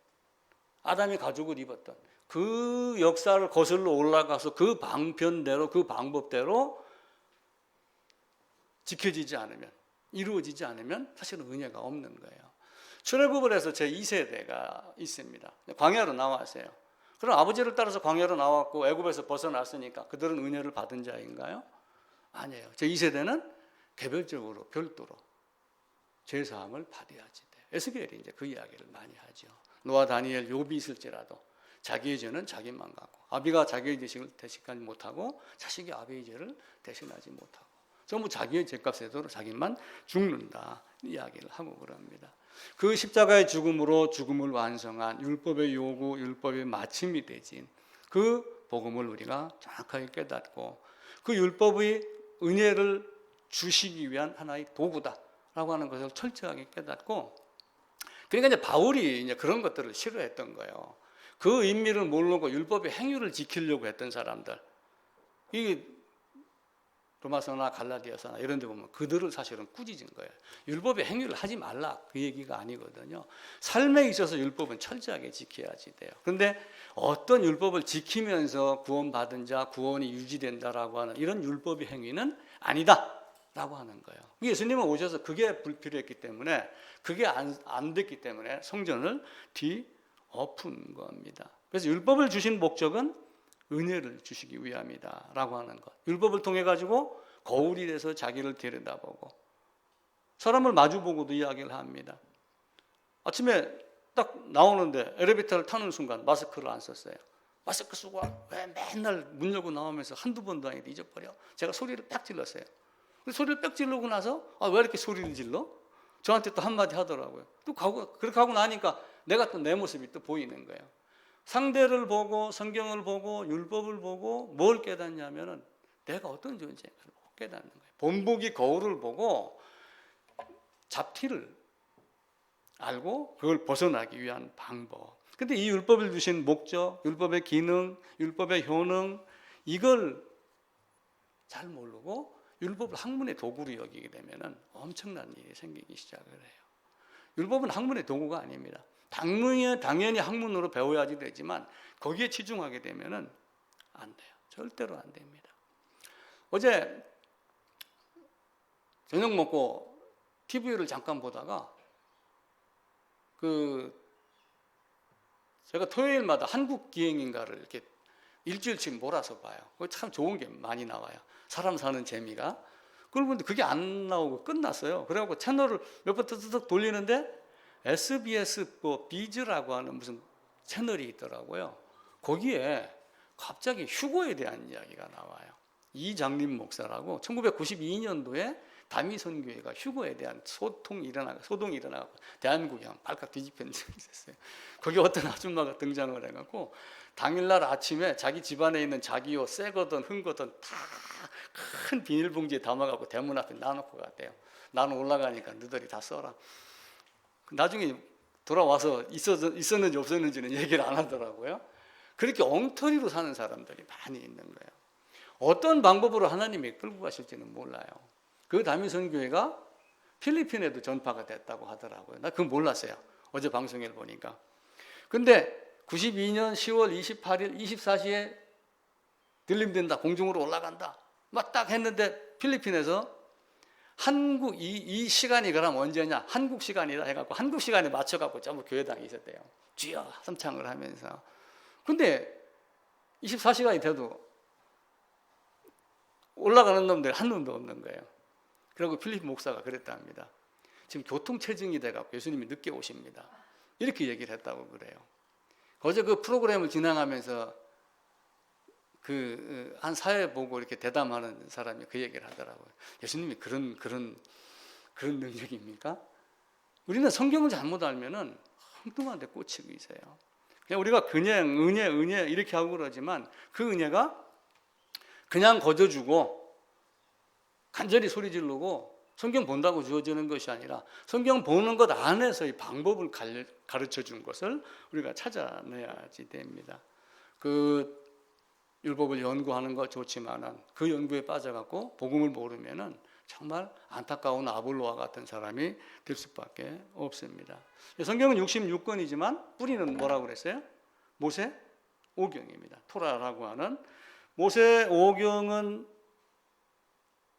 아담이 가죽을 입었던 그 역사를 거슬러 올라가서 그 방편대로 그 방법대로 지켜지지 않으면 이루어지지 않으면 사실은 은혜가 없는 거예요. 출애굽을 해서 제 2세대가 있습니다. 광야로 나왔어요. 그럼 아버지를 따라서 광야로 나왔고 애굽에서 벗어났으니까 그들은 은혜를 받은 자인가요? 아니에요. 제 2세대는 개별적으로 별도로 죄사함을 받아야지 돼요. 에스겔이 이제 그 이야기를 많이 하죠. 노아, 다니엘, 욥이 있을지라도 자기의 죄는 자기만 갖고 아비가 자기의 죄를 대신하지 못하고 자식이 아비의 죄를 대신하지 못하고 전부 자기의 죄값에도 자기만 죽는다 이야기를 하고 그럽니다. 그 십자가의 죽음으로 죽음을 완성한 율법의 요구, 율법의 마침이 되진 그 복음을 우리가 정확하게 깨닫고 그 율법의 은혜를 주시기 위한 하나의 도구다 하는 것을 철저하게 깨닫고, 그러니까 이제 바울이 이제 그런 것들을 싫어했던 거예요. 그 의미를 모르고 율법의 행위를 지키려고 했던 사람들, 이 로마서나 갈라디아서나 이런 데 보면 그들을 사실은 꾸짖은 거예요. 율법의 행위를 하지 말라, 그 얘기가 아니거든요. 삶에 있어서 율법은 철저하게 지켜야지 돼요. 그런데 어떤 율법을 지키면서 구원받은 자 구원이 유지된다라고 하는 이런 율법의 행위는 아니다 라고 하는 거예요. 예수님은 오셔서 그게 불필요했기 때문에, 그게 안 됐기 때문에 성전을 뒤엎은 겁니다. 그래서 율법을 주신 목적은 은혜를 주시기 위함이다 라고 하는 것. 율법을 통해 가지고 거울이 돼서 자기를 들여다보고 사람을 마주보고도 이야기를 합니다. 아침에 딱 나오는데 엘리베이터를 타는 순간 마스크를 안 썼어요. 마스크 쓰고 왜 맨날 문 열고 나오면서 한두 번도 아니고 잊어버려? 제가 소리를 딱 질렀어요. 소리를 빽 지르고 나서 왜 이렇게 소리를 질러? 저한테 또 한마디 하더라고요. 또 그렇게 하고 나니까 내가 또 내 모습이 또 보이는 거예요. 상대를 보고 성경을 보고 율법을 보고 뭘 깨닫냐면은 내가 어떤 존재인가를 깨닫는 거예요. 본보기 거울을 보고 잡티를 알고 그걸 벗어나기 위한 방법. 근데 이 율법을 주신 목적, 율법의 기능, 율법의 효능, 이걸 잘 모르고 율법을 학문의 도구로 여기게 되면은 엄청난 일이 생기기 시작을 해요. 율법은 학문의 도구가 아닙니다. 당연히 학문으로 배워야지 되지만 거기에 치중하게 되면은 안 돼요. 절대로 안 됩니다. 어제 저녁 먹고 TV를 잠깐 보다가 제가 토요일마다 한국 기행인가를 이렇게 일주일치 몰아서 봐요. 그거 참 좋은 게 많이 나와요. 사람 사는 재미가. 그런데 그게 안 나오고 끝났어요. 그래갖고 채널을 몇 번 뜯득 돌리는데 SBS 비즈라고 하는 무슨 채널이 있더라고요. 거기에 갑자기 휴거에 대한 이야기가 나와요. 이장림 목사라고 1992년도에 다미선교회가 휴거에 대한 소동이 일어나고 대한민국이 발칵 뒤집힌 적이 있었어요. 거기 어떤 아줌마가 등장을 해갖고 당일날 아침에 자기 집안에 있는 자기 옷 새 거든 흠 거든 다 큰 비닐봉지에 담아갖고 대문 앞에 놔놓고 갔대요. 나는 올라가니까 너희들이 다 써라. 나중에 돌아와서 있었는지 없었는지는 얘기를 안 하더라고요. 그렇게 엉터리로 사는 사람들이 많이 있는 거예요. 어떤 방법으로 하나님이 끌고 가실지는 몰라요. 그 다미선교회가 필리핀에도 전파가 됐다고 하더라고요. 나 그건 몰랐어요. 어제 방송을 보니까. 근데 92년 10월 28일 24시에 들림된다, 공중으로 올라간다 막 딱 했는데 필리핀에서 한국 이 시간이 그럼 언제냐? 한국 시간이다 해갖고 한국 시간에 맞춰갖고 전부 교회당에 있었대요. 주여 함창을 하면서. 근데 24시간이 돼도 올라가는 놈들 한 놈도 없는 거예요. 그리고 필리핀 목사가 그랬답니다. 지금 교통체증이 돼갖고 예수님이 늦게 오십니다. 이렇게 얘기를 했다고 그래요. 어제 그 프로그램을 진행하면서 한 사회 보고 이렇게 대담하는 사람이 그 얘기를 하더라고요. 예수님이 그런 능력입니까? 우리는 성경을 잘못 알면은 엉뚱한 데 꽂히고 있어요. 그냥 우리가 그냥 은혜 이렇게 하고 그러지만 그 은혜가 그냥 거저주고 간절히 소리 지르고 성경 본다고 주어지는 것이 아니라 성경 보는 것 안에서의 방법을 가르쳐 준 것을 우리가 찾아내야지 됩니다. 율법을 연구하는 거 좋지만은 그 연구에 빠져갖고 복음을 모르면은 정말 안타까운 아볼로와 같은 사람이 될 수밖에 없습니다. 성경은 66권이지만 뿌리는 뭐라고 그랬어요? 모세 오경입니다. 토라라고 하는 모세 오경은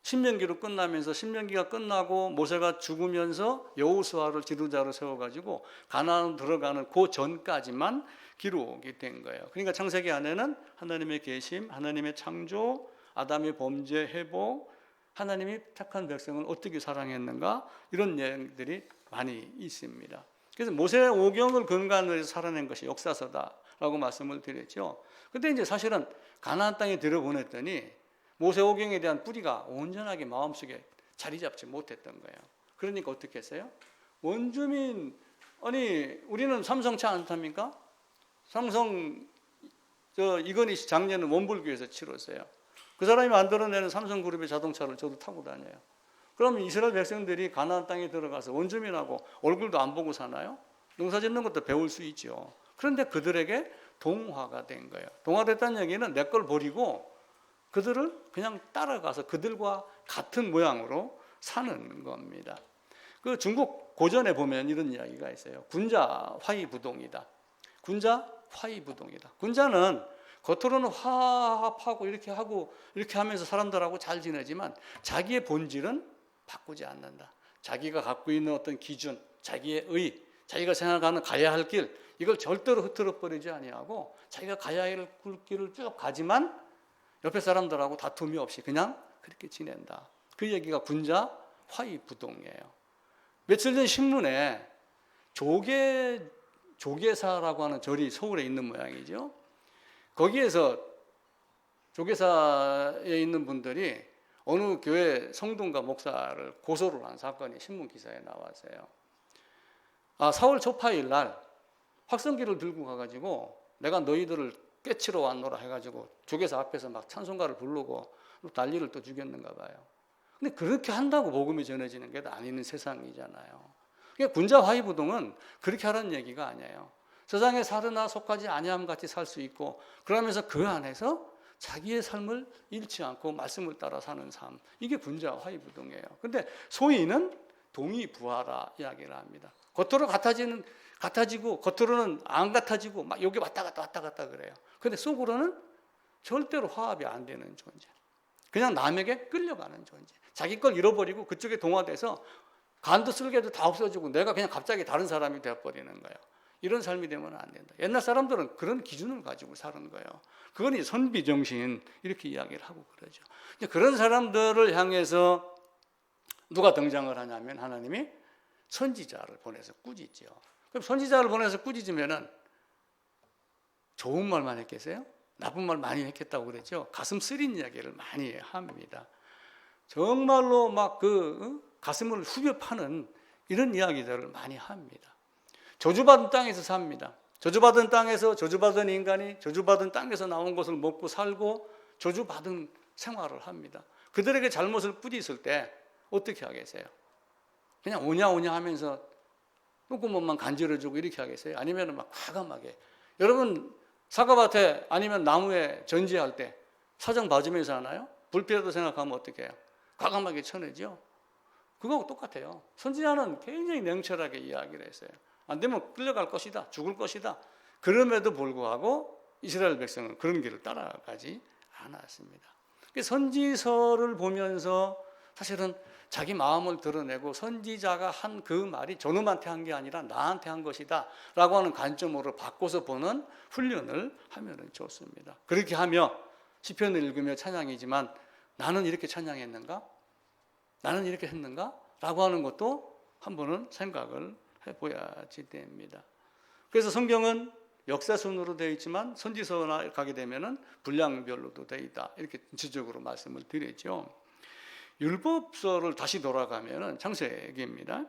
신명기로 끝나면서 신명기가 끝나고 모세가 죽으면서 여호수아를 지도자로 세워가지고 가나안 들어가는 그 전까지만 기록이 된 거예요. 그러니까 창세기 안에는 하나님의 계심, 하나님의 창조, 아담의 범죄 회복, 하나님이 택한 백성을 어떻게 사랑했는가 이런 내용들이 많이 있습니다. 그래서 모세 오경을 근간으로 해서 살아낸 것이 역사서다라고 말씀을 드렸죠. 근데 이제 사실은 가나안 땅에 들여보냈더니 모세 오경에 대한 뿌리가 온전하게 마음속에 자리 잡지 못했던 거예요. 그러니까 어떻게 했어요? 원주민, 우리는 삼성차 안 탑니까? 삼성 이건희 씨 작년에 원불교에서 치렀어요. 그 사람이 만들어내는 삼성그룹의 자동차를 저도 타고 다녀요. 그러면 이스라엘 백성들이 가나안 땅에 들어가서 원주민하고 얼굴도 안 보고 사나요? 농사 짓는 것도 배울 수 있죠. 그런데 그들에게 동화가 된 거예요. 동화됐다는 얘기는 내 걸 버리고 그들을 그냥 따라가서 그들과 같은 모양으로 사는 겁니다. 그 중국 고전에 보면 이런 이야기가 있어요. 군자 화이부동이다. 군자 화이부동이다. 군자는 겉으로는 화합하고 이렇게 하고 이렇게 하면서 사람들하고 잘 지내지만 자기의 본질은 바꾸지 않는다. 자기가 갖고 있는 어떤 기준, 자기의 의, 자기가 생각하는 가야 할 길, 이걸 절대로 흐트러 버리지 아니하고 자기가 가야 할 길을 쭉 가지만 옆에 사람들하고 다툼이 없이 그냥 그렇게 지낸다. 그 얘기가 군자 화이부동이에요. 며칠 전 신문에 조계사라고 하는 절이 서울에 있는 모양이죠. 거기에서 조계사에 있는 분들이 어느 교회 성도인가 목사를 고소를 한 사건이 신문 기사에 나왔어요. 4월 초파일 날 확성기를 들고 가가지고 내가 너희들을 꿰치러 왔노라 해가지고 조계사 앞에서 막 찬송가를 부르고 난리를 또 죽였는가 봐요. 근데 그렇게 한다고 복음이 전해지는 게 아니는 세상이잖아요. 그러니까 군자 화이부동은 그렇게 하라는 얘기가 아니에요. 세상에 사르나 속하지 아니함 같이 살 수 있고 그러면서 그 안에서 자기의 삶을 잃지 않고 말씀을 따라 사는 삶, 이게 군자 화이부동이에요. 근데 소위는 동의부하라 이야기를 합니다. 겉으로 같아지고 겉으로는 안 같아지고 막 여기 왔다 갔다 그래요. 근데 속으로는 절대로 화합이 안 되는 존재. 그냥 남에게 끌려가는 존재. 자기 걸 잃어버리고 그쪽에 동화돼서 간도 쓸개도 다 없어지고 내가 그냥 갑자기 다른 사람이 되어버리는 거예요. 이런 삶이 되면 안 된다. 옛날 사람들은 그런 기준을 가지고 사는 거예요. 그건 선비정신 이렇게 이야기를 하고 그러죠. 그런 사람들을 향해서 누가 등장을 하냐면 하나님이 선지자를 보내서 꾸짖죠. 그럼 선지자를 보내서 꾸짖으면은 좋은 말만 했겠어요? 나쁜 말 많이 했겠다고 그랬죠. 가슴 쓰린 이야기를 많이 합니다. 정말로 막 가슴을 후벼 파는 이런 이야기들을 많이 합니다. 저주받은 땅에서 삽니다. 저주받은 땅에서 저주받은 인간이 저주받은 땅에서 나온 것을 먹고 살고 저주받은 생활을 합니다. 그들에게 잘못을 꾸짖을 때 어떻게 하겠어요? 그냥 오냐 하면서 똥구멍만 간지러주고 이렇게 하겠어요? 아니면 막 과감하게. 여러분 사과밭에 아니면 나무에 전지할 때 사정 봐주면서 하나요? 불필요하다고 생각하면 어떻게 해요? 과감하게 쳐내죠. 그거하고 똑같아요. 선지자는 굉장히 냉철하게 이야기를 했어요. 안 되면 끌려갈 것이다, 죽을 것이다. 그럼에도 불구하고 이스라엘 백성은 그런 길을 따라가지 않았습니다. 선지서를 보면서 사실은 자기 마음을 드러내고 선지자가 한 그 말이 저놈한테 한 게 아니라 나한테 한 것이다 라고 하는 관점으로 바꿔서 보는 훈련을 하면 좋습니다. 그렇게 하며 시편을 읽으며 찬양이지만 나는 이렇게 찬양했는가? 나는 이렇게 했는가? 라고 하는 것도 한 번은 생각을 해봐야지 됩니다. 그래서 성경은 역사순으로 되어 있지만 선지서나 가게 되면은 분량별로도 되어 있다. 이렇게 전체적으로 말씀을 드리죠. 율법서를 다시 돌아가면은 창세기입니다.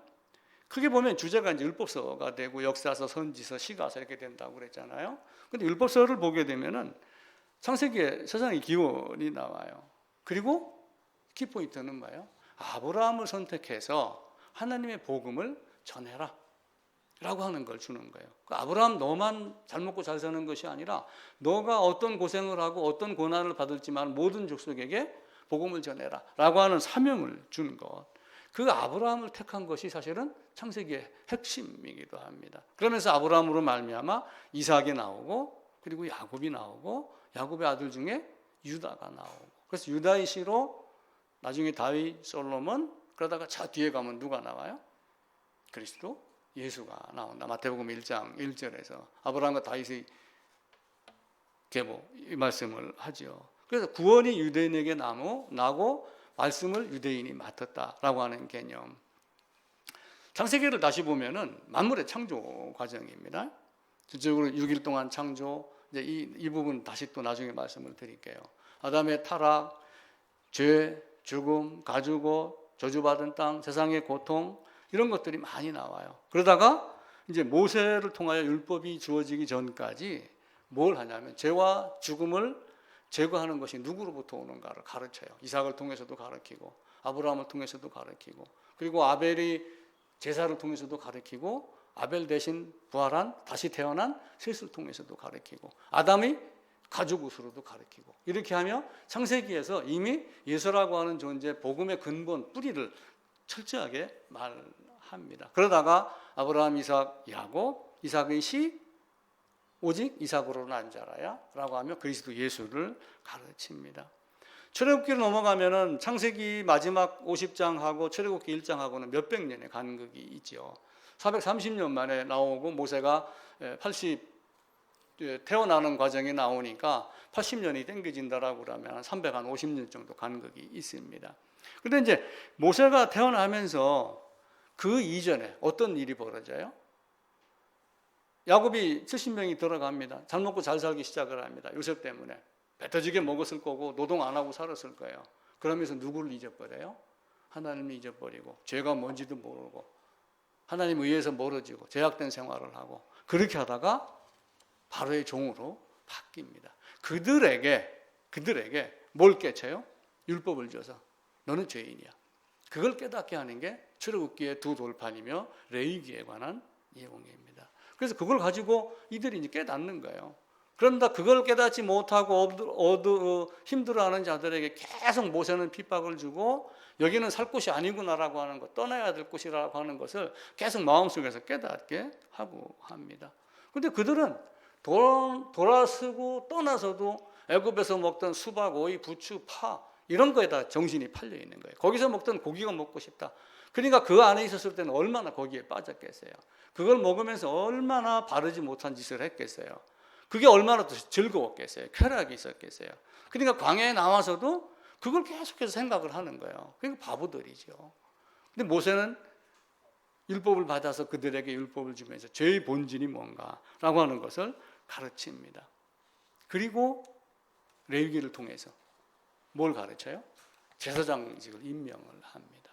크게 보면 주제가 이제 율법서가 되고 역사서, 선지서, 시가서 이렇게 된다고 그랬잖아요. 근데 율법서를 보게 되면은 창세기에 세상의 기원이 나와요. 그리고 키포인트는 뭐예요? 아브라함을 선택해서 하나님의 복음을 전해라 라고 하는 걸 주는 거예요. 아브라함 너만 잘 먹고 잘 사는 것이 아니라 너가 어떤 고생을 하고 어떤 고난을 받을지만 모든 족속에게 복음을 전해라 라고 하는 사명을 주는 것. 그 아브라함을 택한 것이 사실은 창세기의 핵심이기도 합니다. 그러면서 아브라함으로 말미암아 이삭이 나오고 그리고 야곱이 나오고 야곱의 아들 중에 유다가 나오고 그래서 유다의 씨로 나중에 다윗, 솔로몬 그러다가 저 뒤에 가면 누가 나와요? 그리스도 예수가 나온다. 마태복음 1장 1절에서 아브라함과 다윗의 계보 이 말씀을 하죠. 그래서 구원이 유대인에게 나고 말씀을 유대인이 맡았다라고 하는 개념. 창세기를 다시 보면은 만물의 창조 과정입니다. 전적으로 6일 동안 창조. 이제 이 부분 다시 또 나중에 말씀을 드릴게요. 아담의 타락, 죄, 죽음, 가죽옷, 저주받은 땅, 세상의 고통 이런 것들이 많이 나와요. 그러다가 이제 모세를 통하여 율법이 주어지기 전까지 뭘 하냐면 죄와 죽음을 제거하는 것이 누구로부터 오는가를 가르쳐요. 이삭을 통해서도 가르치고 아브라함을 통해서도 가르치고 그리고 아벨이 제사를 통해서도 가르치고 아벨 대신 부활한 다시 태어난 셋을 통해서도 가르치고 아담이 가죽 옷으로도 가르치고 이렇게 하며 창세기에서 이미 예수라고 하는 존재 복음의 근본 뿌리를 철저하게 말합니다. 그러다가 아브라함, 이삭, 야곱, 이삭의 시 오직 이삭으로 난 자라야 라고 하며 그리스도 예수를 가르칩니다. 출애굽기로 넘어가면은 창세기 마지막 50장하고 출애굽기 1장하고는 몇백 년의 간극이 있죠. 430년 만에 나오고 모세가 80 태어나는 과정이 나오니까 80년이 땡겨진다라고 그러면 350년 정도 간극이 있습니다. 그런데 이제 모세가 태어나면서 그 이전에 어떤 일이 벌어져요? 야곱이 70명이 들어갑니다. 잘 먹고 잘 살기 시작을 합니다. 요셉 때문에 배 터지게 먹었을 거고 노동 안 하고 살았을 거예요. 그러면서 누구를 잊어버려요? 하나님을 잊어버리고 죄가 뭔지도 모르고 하나님 의해서 멀어지고 제약된 생활을 하고 그렇게 하다가 바로의 종으로 바뀝니다. 그들에게 뭘 깨쳐요? 율법을 줘서 너는 죄인이야. 그걸 깨닫게 하는 게 출애굽기의 두 돌판이며 레위기에 관한 내용입니다. 그래서 그걸 가지고 이들이 이제 깨닫는 거예요. 그런다 그걸 깨닫지 못하고 힘들어하는 자들에게 계속 모세는 핍박을 주고 여기는 살 곳이 아니구나라고 하는 것, 떠나야 될 곳이라고 하는 것을 계속 마음속에서 깨닫게 하고 합니다. 그런데 그들은 돌아서고 떠나서도 애굽에서 먹던 수박, 오이, 부추, 파 이런 거에다 정신이 팔려 있는 거예요. 거기서 먹던 고기가 먹고 싶다. 그러니까 그 안에 있었을 때는 얼마나 거기에 빠졌겠어요. 그걸 먹으면서 얼마나 바르지 못한 짓을 했겠어요. 그게 얼마나 더 즐거웠겠어요. 쾌락이 있었겠어요. 그러니까 광야에 나와서도 그걸 계속해서 생각을 하는 거예요. 그러니까 바보들이죠. 근데 모세는 율법을 받아서 그들에게 율법을 주면서 죄의 본질이 뭔가라고 하는 것을 가르칩니다. 그리고 레위기를 통해서 뭘 가르쳐요? 제사장직을 임명을 합니다.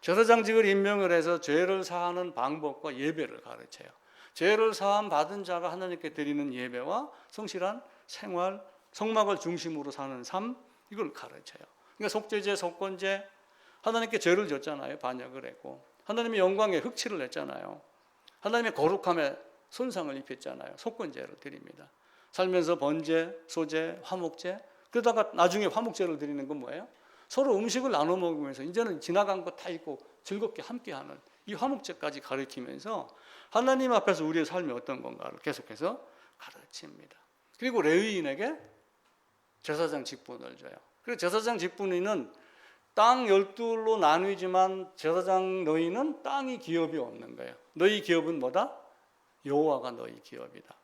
제사장직을 임명을 해서 죄를 사하는 방법과 예배를 가르쳐요. 죄를 사함 받은 자가 하나님께 드리는 예배와 성실한 생활, 성막을 중심으로 사는 삶 이걸 가르쳐요. 그러니까 속죄제, 속건제 하나님께 죄를 졌잖아요. 반역을 했고 하나님의 영광에 흑칠을 했잖아요. 하나님의 거룩함에 손상을 입혔잖아요. 속건제를 드립니다. 살면서 번제, 소제, 화목제 그러다가 나중에 화목제를 드리는 건 뭐예요? 서로 음식을 나눠 먹으면서 이제는 지나간 거 다 잊고 즐겁게 함께하는 이 화목제까지 가르치면서 하나님 앞에서 우리의 삶이 어떤 건가를 계속해서 가르칩니다. 그리고 레위인에게 제사장 직분을 줘요. 그리고 제사장 직분은 땅 12로 나누지만 제사장 너희는 땅이 기업이 없는 거예요. 너희 기업은 뭐다? 여호와가 너희 기업이다.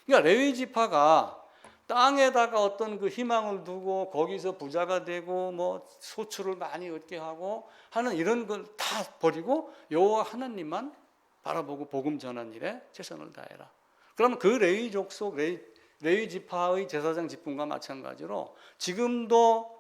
그러니까 레위 지파가 땅에다가 어떤 그 희망을 두고 거기서 부자가 되고 뭐 소출을 많이 얻게 하고 하는 이런 걸 다 버리고 여호와 하나님만 바라보고 복음 전한 일에 최선을 다해라. 그러면 그 레위 족속 레위 지파의 제사장 직분과 마찬가지로 지금도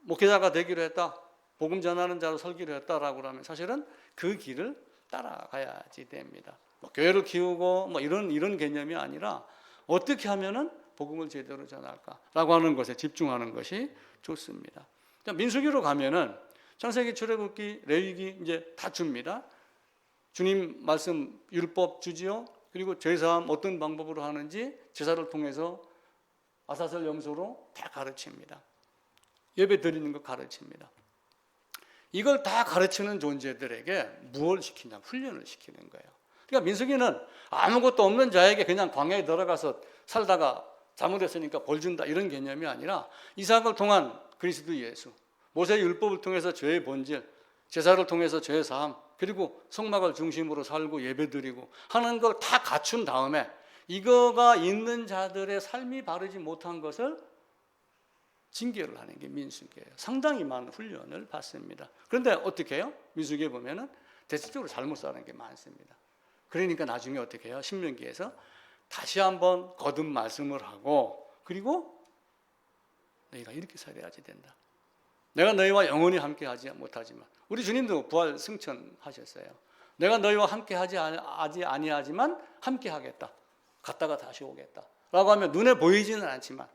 목회자가 되기로 했다, 복음 전하는 자로 설기로 했다라고 하면 사실은 그 길을 따라가야지 됩니다. 뭐 교회를 키우고 뭐 이런 개념이 아니라 어떻게 하면은 복음을 제대로 전할까라고 하는 것에 집중하는 것이 좋습니다. 민수기로 가면은 창세기, 출애굽기, 레위기 이제 다 줍니다. 주님 말씀 율법 주지요. 그리고 제사함 어떤 방법으로 하는지 제사를 통해서 아사설 염소로 다 가르칩니다. 예배 드리는 거 가르칩니다. 이걸 다 가르치는 존재들에게 무엇을 시키냐? 훈련을 시키는 거예요. 그러니까 민수기는 아무것도 없는 자에게 그냥 광야에 들어가서 살다가 잘못했으니까 벌 준다 이런 개념이 아니라 이삭을 통한 그리스도 예수, 모세의 율법을 통해서 죄의 본질, 제사를 통해서 죄의 사함, 그리고 성막을 중심으로 살고 예배드리고 하는 걸 다 갖춘 다음에 이거가 있는 자들의 삶이 바르지 못한 것을 징계를 하는 게 민수기예요. 상당히 많은 훈련을 받습니다. 그런데 어떻게 해요? 민수기에 보면은 대체적으로 잘못 사는 게 많습니다. 그러니까 나중에 어떻게 해요? 신명기에서 다시 한번 거듭 말씀을 하고 그리고 너희가 이렇게 살아야지 된다. 내가 너희와 영원히 함께하지 못하지만 우리 주님도 부활 승천하셨어요. 내가 너희와 함께하지 아니하지만 함께하겠다. 갔다가 다시 오겠다. 라고 하면 눈에 보이지는 않지만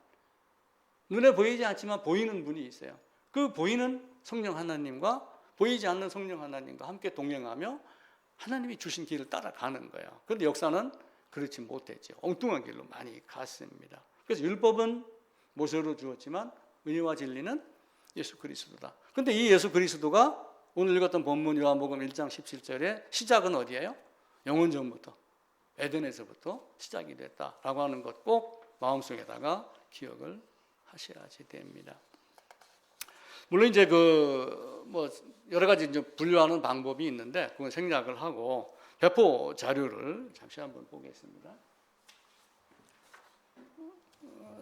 눈에 보이지 않지만 보이는 분이 있어요. 그 보이는 성령 하나님과 보이지 않는 성령 하나님과 함께 동행하며 하나님이 주신 길을 따라가는 거예요. 그런데 역사는 그렇지 못했죠. 엉뚱한 길로 많이 갔습니다. 그래서 율법은 모세로 주었지만 은혜와 진리는 예수 그리스도다. 그런데 이 예수 그리스도가 오늘 읽었던 본문 요한복음 1장 17절에 시작은 어디예요? 영원 전부터 에덴에서부터 시작이 됐다라고 하는 것 꼭 마음속에다가 기억을 하셔야지 됩니다. 물론 이제 뭐 여러 가지 이제 분류하는 방법이 있는데 그건 생략을 하고 배포 자료를 잠시 한번 보겠습니다.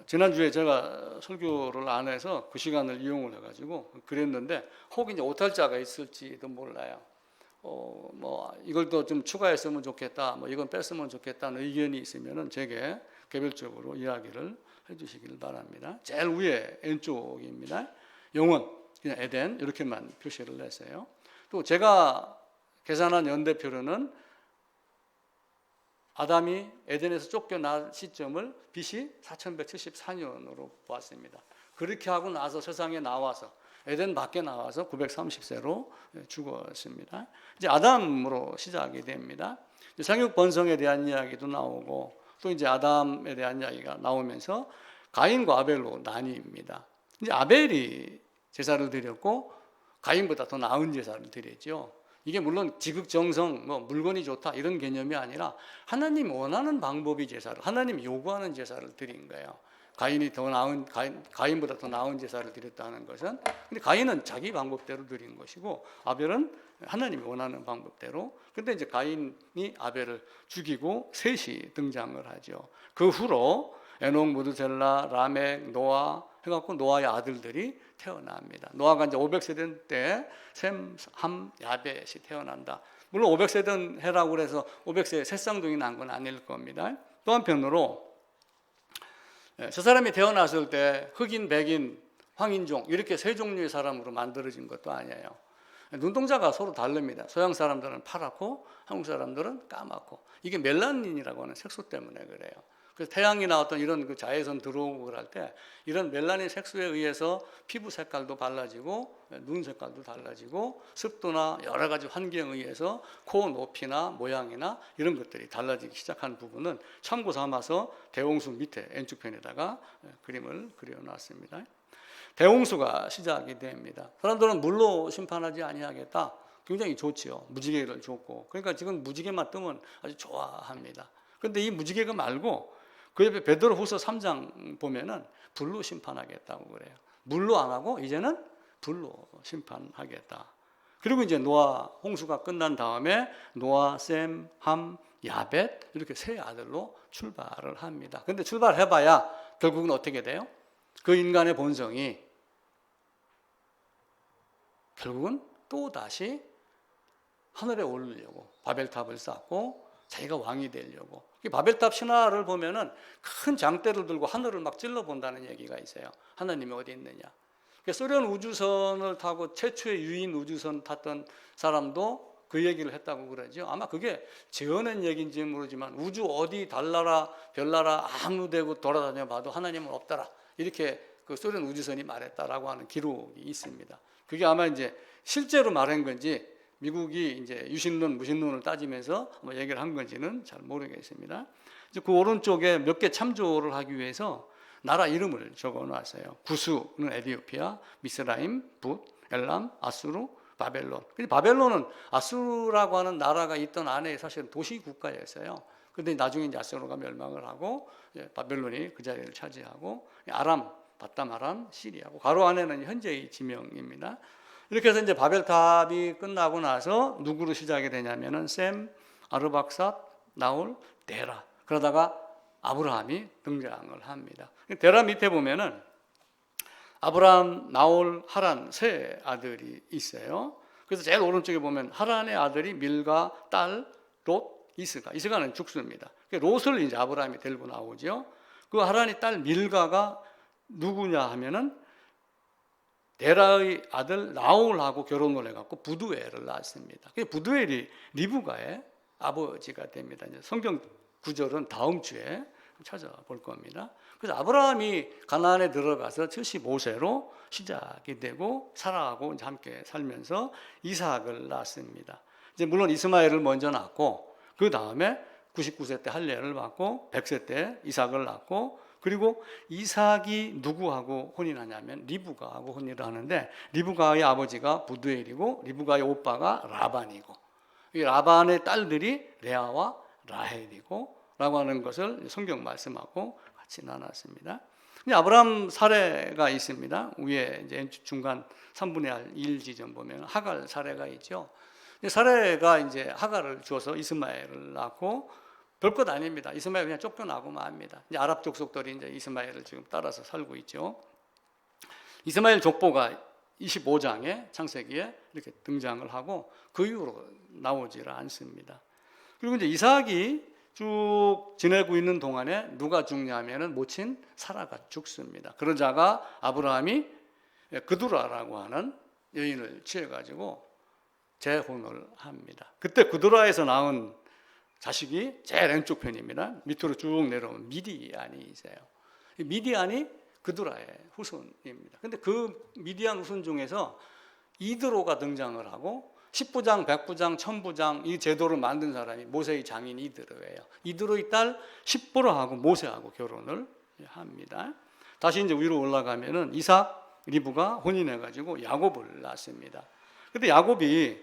지난주에 제가 설교를 안 해서 그 시간을 이용을 해가지고 그랬는데 혹 이제 오탈자가 있을지도 몰라요. 뭐 이걸 또 좀 추가했으면 좋겠다, 뭐 이건 뺐으면 좋겠다는 의견이 있으면은 제게 개별적으로 이야기를 해주시길 바랍니다. 제일 위에 왼쪽입니다. 영원, 그냥 에덴 이렇게만 표시를 했어요. 또 제가 계산한 연대표로는 아담이 에덴에서 쫓겨난 시점을 BC 4174년으로 보았습니다. 그렇게 하고 나서 세상에 나와서 에덴 밖에 나와서 930세로 죽었습니다. 이제 아담으로 시작이 됩니다. 생육 번성에 대한 이야기도 나오고 또 이제 아담에 대한 이야기가 나오면서 가인과 아벨로 나뉩니다. 이제 아벨이 제사를 드렸고 가인보다 더 나은 제사를 드렸죠. 이게 물론 지극정성, 뭐 물건이 좋다 이런 개념이 아니라 하나님 원하는 방법이 제사를, 하나님 요구하는 제사를 드린 거예요. 가인이 더 나은 가인보다 더 나은 제사를 드렸다는 것은, 근데 가인은 자기 방법대로 드린 것이고 아벨은 하나님이 원하는 방법대로. 근데 이제 가인이 아벨을 죽이고 셋이 등장을 하죠. 그 후로 에녹, 무드셀라, 라멕, 노아 해갖고 노아의 아들들이 태어납니다. 노아가 이제 500세대 때 셈, 함, 야벳이 태어난다. 물론 500세대 해라고 해서 500세 새쌍둥이 난 건 아닐 겁니다. 또 한편으로 저 사람이 태어났을 때 흑인, 백인, 황인종 이렇게 세 종류의 사람으로 만들어진 것도 아니에요. 눈동자가 서로 다릅니다. 서양 사람들은 파랗고 한국 사람들은 까맣고, 이게 멜라닌이라고 하는 색소 때문에 그래요. 그래서 태양이나 어떤 이런 그 자외선 들어오고 그럴 때 이런 멜라닌 색소에 의해서 피부 색깔도 달라지고 눈 색깔도 달라지고 습도나 여러 가지 환경에 의해서 코 높이나 모양이나 이런 것들이 달라지기 시작한 부분은 참고 삼아서 대홍수 밑에 왼쪽편에다가 그림을 그려놨습니다. 대홍수가 시작이 됩니다. 사람들은 물로 심판하지 아니하겠다. 굉장히 좋지요. 무지개를 줬고. 그러니까 지금 무지개만 뜨면 아주 좋아합니다. 그런데 이 무지개가 말고 그 옆에 베드로후서 3장 보면은 불로 심판하겠다고 그래요. 물로 안 하고 이제는 불로 심판하겠다. 그리고 이제 노아 홍수가 끝난 다음에 노아, 셈, 함, 야벳 이렇게 세 아들로 출발을 합니다. 근데 출발해봐야 결국은 어떻게 돼요? 그 인간의 본성이 결국은 또 다시 하늘에 오르려고 바벨탑을 쌓고 자기가 왕이 되려고. 바벨탑 신화를 보면은 큰 장대를 들고 하늘을 막 찔러 본다는 얘기가 있어요. 하나님이 어디 있느냐. 소련 우주선을 타고 최초의 유인 우주선 탔던 사람도 그 얘기를 했다고 그러죠. 아마 그게 지어낸 얘기인지는 모르지만 우주 어디 달나라 별나라 아무 데고 돌아다녀 봐도 하나님은 없더라. 이렇게 그 소련 우주선이 말했다라고 하는 기록이 있습니다. 그게 아마 이제 실제로 말한 건지 미국이 이제 유신론, 무신론을 따지면서 뭐 얘기를 한 건지는 잘 모르겠습니다. 이제 그 오른쪽에 몇 개 참조를 하기 위해서 나라 이름을 적어 놨어요. 구수는 에티오피아, 미스라임, 붓, 엘람, 아수르, 바벨론. 근데 바벨론은 아수르라고 하는 나라가 있던 안에 사실은 도시 국가였어요. 근데 나중에 이제 아수르가 멸망을 하고 바벨론이 그 자리를 차지하고 아람, 바담 아람, 시리아고 가로 안에는 현재의 지명입니다. 이렇게 해서 이제 바벨탑이 끝나고 나서 누구로 시작이 되냐면은 셈, 아르박삿, 나홀, 데라. 그러다가 아브라함이 등장을 합니다. 데라 밑에 보면은 아브라함, 나홀, 하란 세 아들이 있어요. 그래서 제일 오른쪽에 보면 하란의 아들이 밀가, 딸, 롯, 이스가. 이스가는 죽수입니다. 롯을 이제 아브라함이 데리고 나오죠. 그 하란의 딸 밀가가 누구냐 하면은 데라의 아들 나홀하고 결혼을 해갖고 부두엘을 낳았습니다. 부두엘이 리브가의 아버지가 됩니다. 성경 구절은 다음 주에 찾아볼 겁니다. 그래서 아브라함이 가나안에 들어가서 75세로 시작이 되고 사라하고 이제 함께 살면서 이삭을 낳습니다. 이제 물론 이스마엘을 먼저 낳고 그 다음에 99세 때 할례를 받고 100세 때 이삭을 낳고 그리고 이삭이 누구하고 혼인하냐면 리브가하고 혼인을 하는데 리브가의 아버지가 부두엘이고 리브가의 오빠가 라반이고 이 라반의 딸들이 레아와 라헬이고 라고 하는 것을 성경 말씀하고 같이 나눴습니다. 아브라함 사례가 있습니다. 위에 이제 중간 3분의 1 지점 보면 하갈 사례가 있죠. 사례가 이제 하갈을 주어서 이스마엘을 낳고 별것 아닙니다. 이스마엘 그냥 쫓겨나고 맙니다. 이제 아랍 족속들이 이제 이스마엘을 지금 따라서 살고 있죠. 이스마엘 족보가 25장에 창세기에 이렇게 등장을 하고 그 이후로 나오질 않습니다. 그리고 이제 이삭이 쭉 지내고 있는 동안에 누가 죽냐면은 모친 사라가 죽습니다. 그러자가 아브라함이 그두라라고 하는 여인을 취해가지고 재혼을 합니다. 그때 그두라에서 낳은 자식이 제일 왼쪽 편입니다. 밑으로 쭉 내려오면 미디안이세요. 미디안이 그두라의 후손입니다. 근데 그 미디안 후손 중에서 이드로가 등장을 하고 10부장, 100부장, 1000부장 이 제도를 만든 사람이 모세의 장인 이드로예요. 이드로의 딸 십보라하고 모세하고 결혼을 합니다. 다시 이제 위로 올라가면은 이삭, 리브가 혼인해가지고 야곱을 낳습니다. 근데 야곱이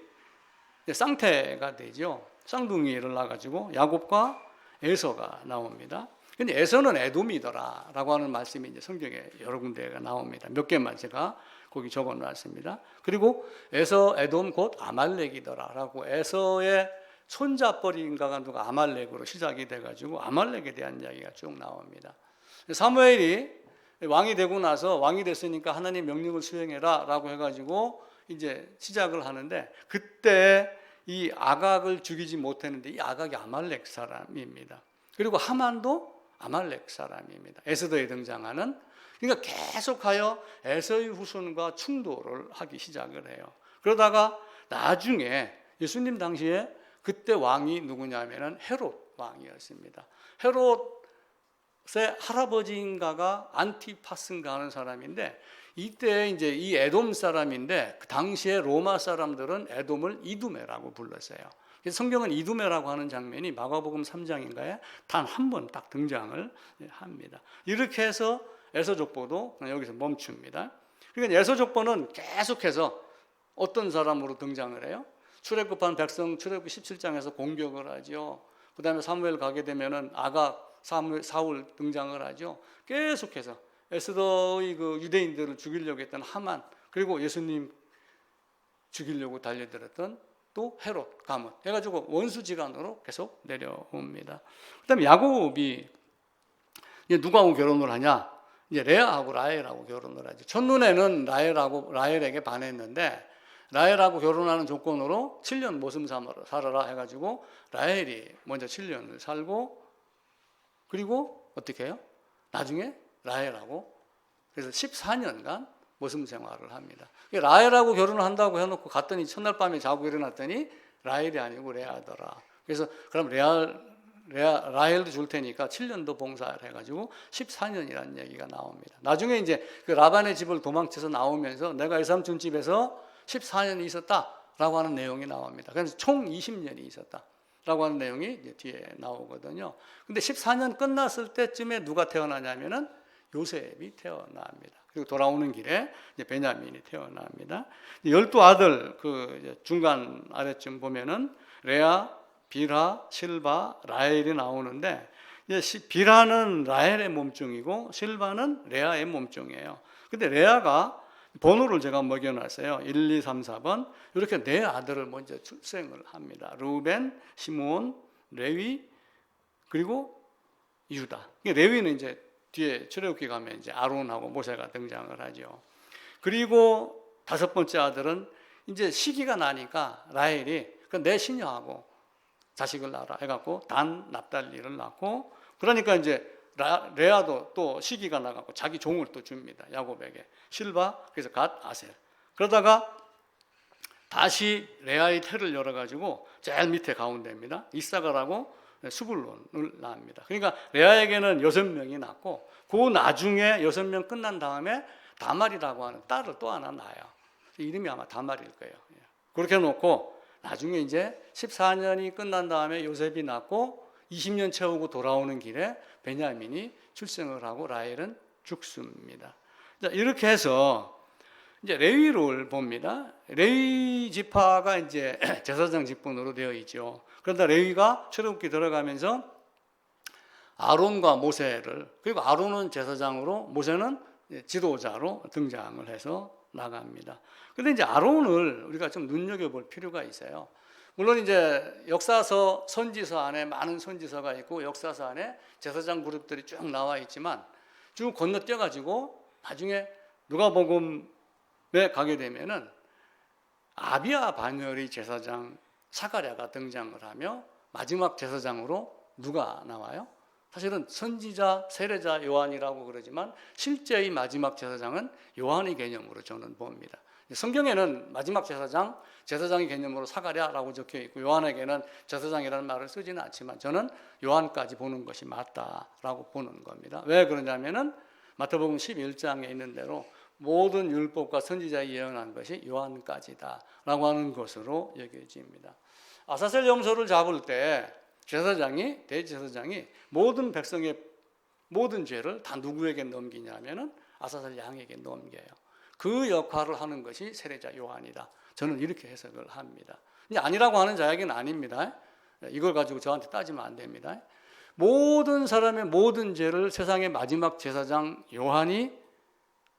쌍태가 되죠. 쌍둥이를 낳아가지고 야곱과 에서가 나옵니다. 근데 에서는 에돔이더라라고 하는 말씀이 이제 성경에 여러 군데가 나옵니다. 몇 개만 제가 거기 적어놨습니다. 그리고 에서 에돔 곧 아말렉이더라라고 에서의 손자뻘인가가 누가 아말렉으로 시작이 돼가지고 아말렉에 대한 이야기가 쭉 나옵니다. 사무엘이 왕이 되고 나서 왕이 됐으니까 하나님 명령을 수행해라라고 해가지고 이제 시작을 하는데 그때 이 아각을 죽이지 못했는데 이 아각이 아말렉 사람입니다. 그리고 하만도 아말렉 사람입니다. 에스더에 등장하는 그러니까 계속하여 에서의 후손과 충돌을 하기 시작을 해요. 그러다가 나중에 예수님 당시에 그때 왕이 누구냐면은 헤롯 왕이었습니다. 헤롯의 할아버지인가가 안티파스인가 하는 사람인데 이때 이제 이 에돔 사람인데 그 당시에 로마 사람들은 에돔을 이두메라고 불렀어요. 그래서 성경은 이두메라고 하는 장면이 마가복음 3장인가에 단 한 번 딱 등장을 합니다. 이렇게 해서 에서족보도 여기서 멈춥니다. 그러니까 에서족보는 계속해서 어떤 사람으로 등장을 해요? 출애굽한 백성 출애굽 17장에서 공격을 하죠. 그 다음에 사무엘 가게 되면은 아각, 사울 등장을 하죠. 계속해서 에스더의 그 유대인들을 죽이려고 했던 하만 그리고 예수님 죽이려고 달려들었던 또 헤롯 가문 해가지고 원수지간으로 계속 내려옵니다. 그다음에 야곱이 이제 누구하고 결혼을 하냐? 이제 레아하고 라헬하고 결혼을 하죠. 첫눈에는 라헬에게 반했는데 라헬하고 결혼하는 조건으로 7년 모습 살아라 해가지고 라헬이 먼저 7년을 살고 그리고 어떻게 해요? 나중에 라헬하고 그래서 14년간 모습 생활을 합니다. 라헬하고 결혼을 한다고 해놓고 갔더니 첫날 밤에 자고 일어났더니 라헬이 아니고 레아더라. 그래서 그럼 라헬도 줄 테니까 7년 더 봉사를 해가지고 14년이라는 얘기가 나옵니다. 나중에 이제 그 라반의 집을 도망쳐서 나오면서 내가 외삼촌 집에서 14년이 있었다라고 하는 내용이 나옵니다. 그래서 총 20년이 있었다라고 하는 내용이 이제 뒤에 나오거든요. 근데 14년 끝났을 때쯤에 누가 태어나냐면은 요셉이 태어납니다. 그리고 돌아오는 길에 이제 베냐민이 태어납니다. 12아들 그 중간 아래쯤 보면은 레아, 빌하, 실바, 라헬이 나오는데 빌하는 라헬의 몸종이고 실바는 레아의 몸종이에요. 근데 레아가 번호를 제가 먹여놨어요. 1, 2, 3, 4번 이렇게 네 아들을 먼저 출생을 합니다. 루벤, 시므온, 레위 그리고 유다. 레위는 이제 뒤에 출애굽기 가면 이제 아론하고 모세가 등장을 하죠. 그리고 다섯 번째 아들은 이제 시기가 나니까 라헬이 내 시녀하고 자식을 낳아라 해갖고 단, 납달리를 낳고 그러니까 이제 레아도 또 시기가 나갖고 자기 종을 또 줍니다. 야곱에게 실바 그래서 갓, 아셀 그러다가 다시 레아의 태를 열어가지고 제일 밑에 가운데입니다. 이사가라고 수불론을 낳습니다. 그러니까 레아에게는 6명이 낳고 그 나중에 6명 끝난 다음에 다말이라고 하는 딸을 또 하나 낳아요. 이름이 아마 다말일 거예요. 그렇게 놓고 나중에 이제 14년이 끝난 다음에 요셉이 낳고 20년 채우고 돌아오는 길에 베냐민이 출생을 하고 라헬은 죽습니다. 자, 이렇게 해서 이제 레위를 봅니다. 레위 지파가 이제 제사장 직분으로 되어 있죠. 그런데 레위가 출애굽기 들어가면서 아론과 모세를, 그리고 아론은 제사장으로 모세는 지도자로 등장을 해서 나갑니다. 그런데 이제 아론을 우리가 좀 눈여겨볼 필요가 있어요. 물론 이제 역사서, 선지서 안에 많은 선지서가 있고 역사서 안에 제사장 그룹들이 쭉 나와 있지만 쭉 건너뛰어가지고 나중에 누가복음에 가게 되면은 아비야 반열의 제사장 사가랴가 등장을 하며 마지막 제사장으로 누가 나와요? 사실은 선지자, 세례자 요한이라고 그러지만 실제의 마지막 제사장은 요한의 개념으로 저는 봅니다. 성경에는 마지막 제사장의 개념으로 사가랴라고 적혀 있고 요한에게는 제사장이라는 말을 쓰지는 않지만 저는 요한까지 보는 것이 맞다라고 보는 겁니다. 왜 그러냐면은 마태복음 11장에 있는 대로 모든 율법과 선지자에 예언한 것이 요한까지다라고 하는 것으로 여겨집니다. 아사셀 염소를 잡을 때 대제사장이 모든 백성의 모든 죄를 다 누구에게 넘기냐면은 아사셀 양에게 넘겨요. 그 역할을 하는 것이 세례자 요한이다. 저는 이렇게 해석을 합니다. 아니라고 하는 자에게는 아닙니다. 이걸 가지고 저한테 따지면 안 됩니다. 모든 사람의 모든 죄를 세상의 마지막 제사장 요한이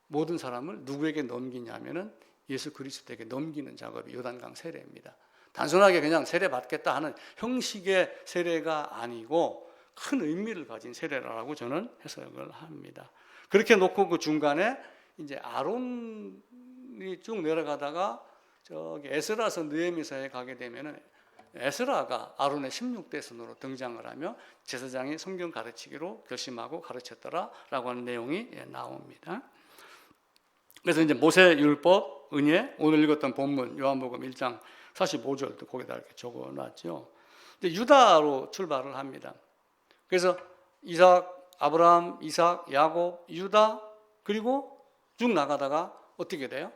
모든 사람을 누구에게 넘기냐면은 예수 그리스도에게 넘기는 작업이 요단강 세례입니다. 단순하게 그냥 세례 받겠다 하는 형식의 세례가 아니고 큰 의미를 가진 세례라고 저는 해석을 합니다. 그렇게 놓고 그 중간에 이제 아론이 쭉 내려가다가 저기 에스라서 느헤미서에 가게 되면은 에스라가 아론의 16대 손으로 등장을 하며 제사장이 성경 가르치기로 결심하고 가르쳤더라라고 하는 내용이 나옵니다. 그래서 이제 모세 율법, 은혜, 오늘 읽었던 본문 요한복음 1장 45절도 거기다 이렇게 적어놨죠. 유다로 출발을 합니다. 그래서 아브라함, 이삭, 야곱, 유다 그리고 쭉 나가다가 어떻게 돼요?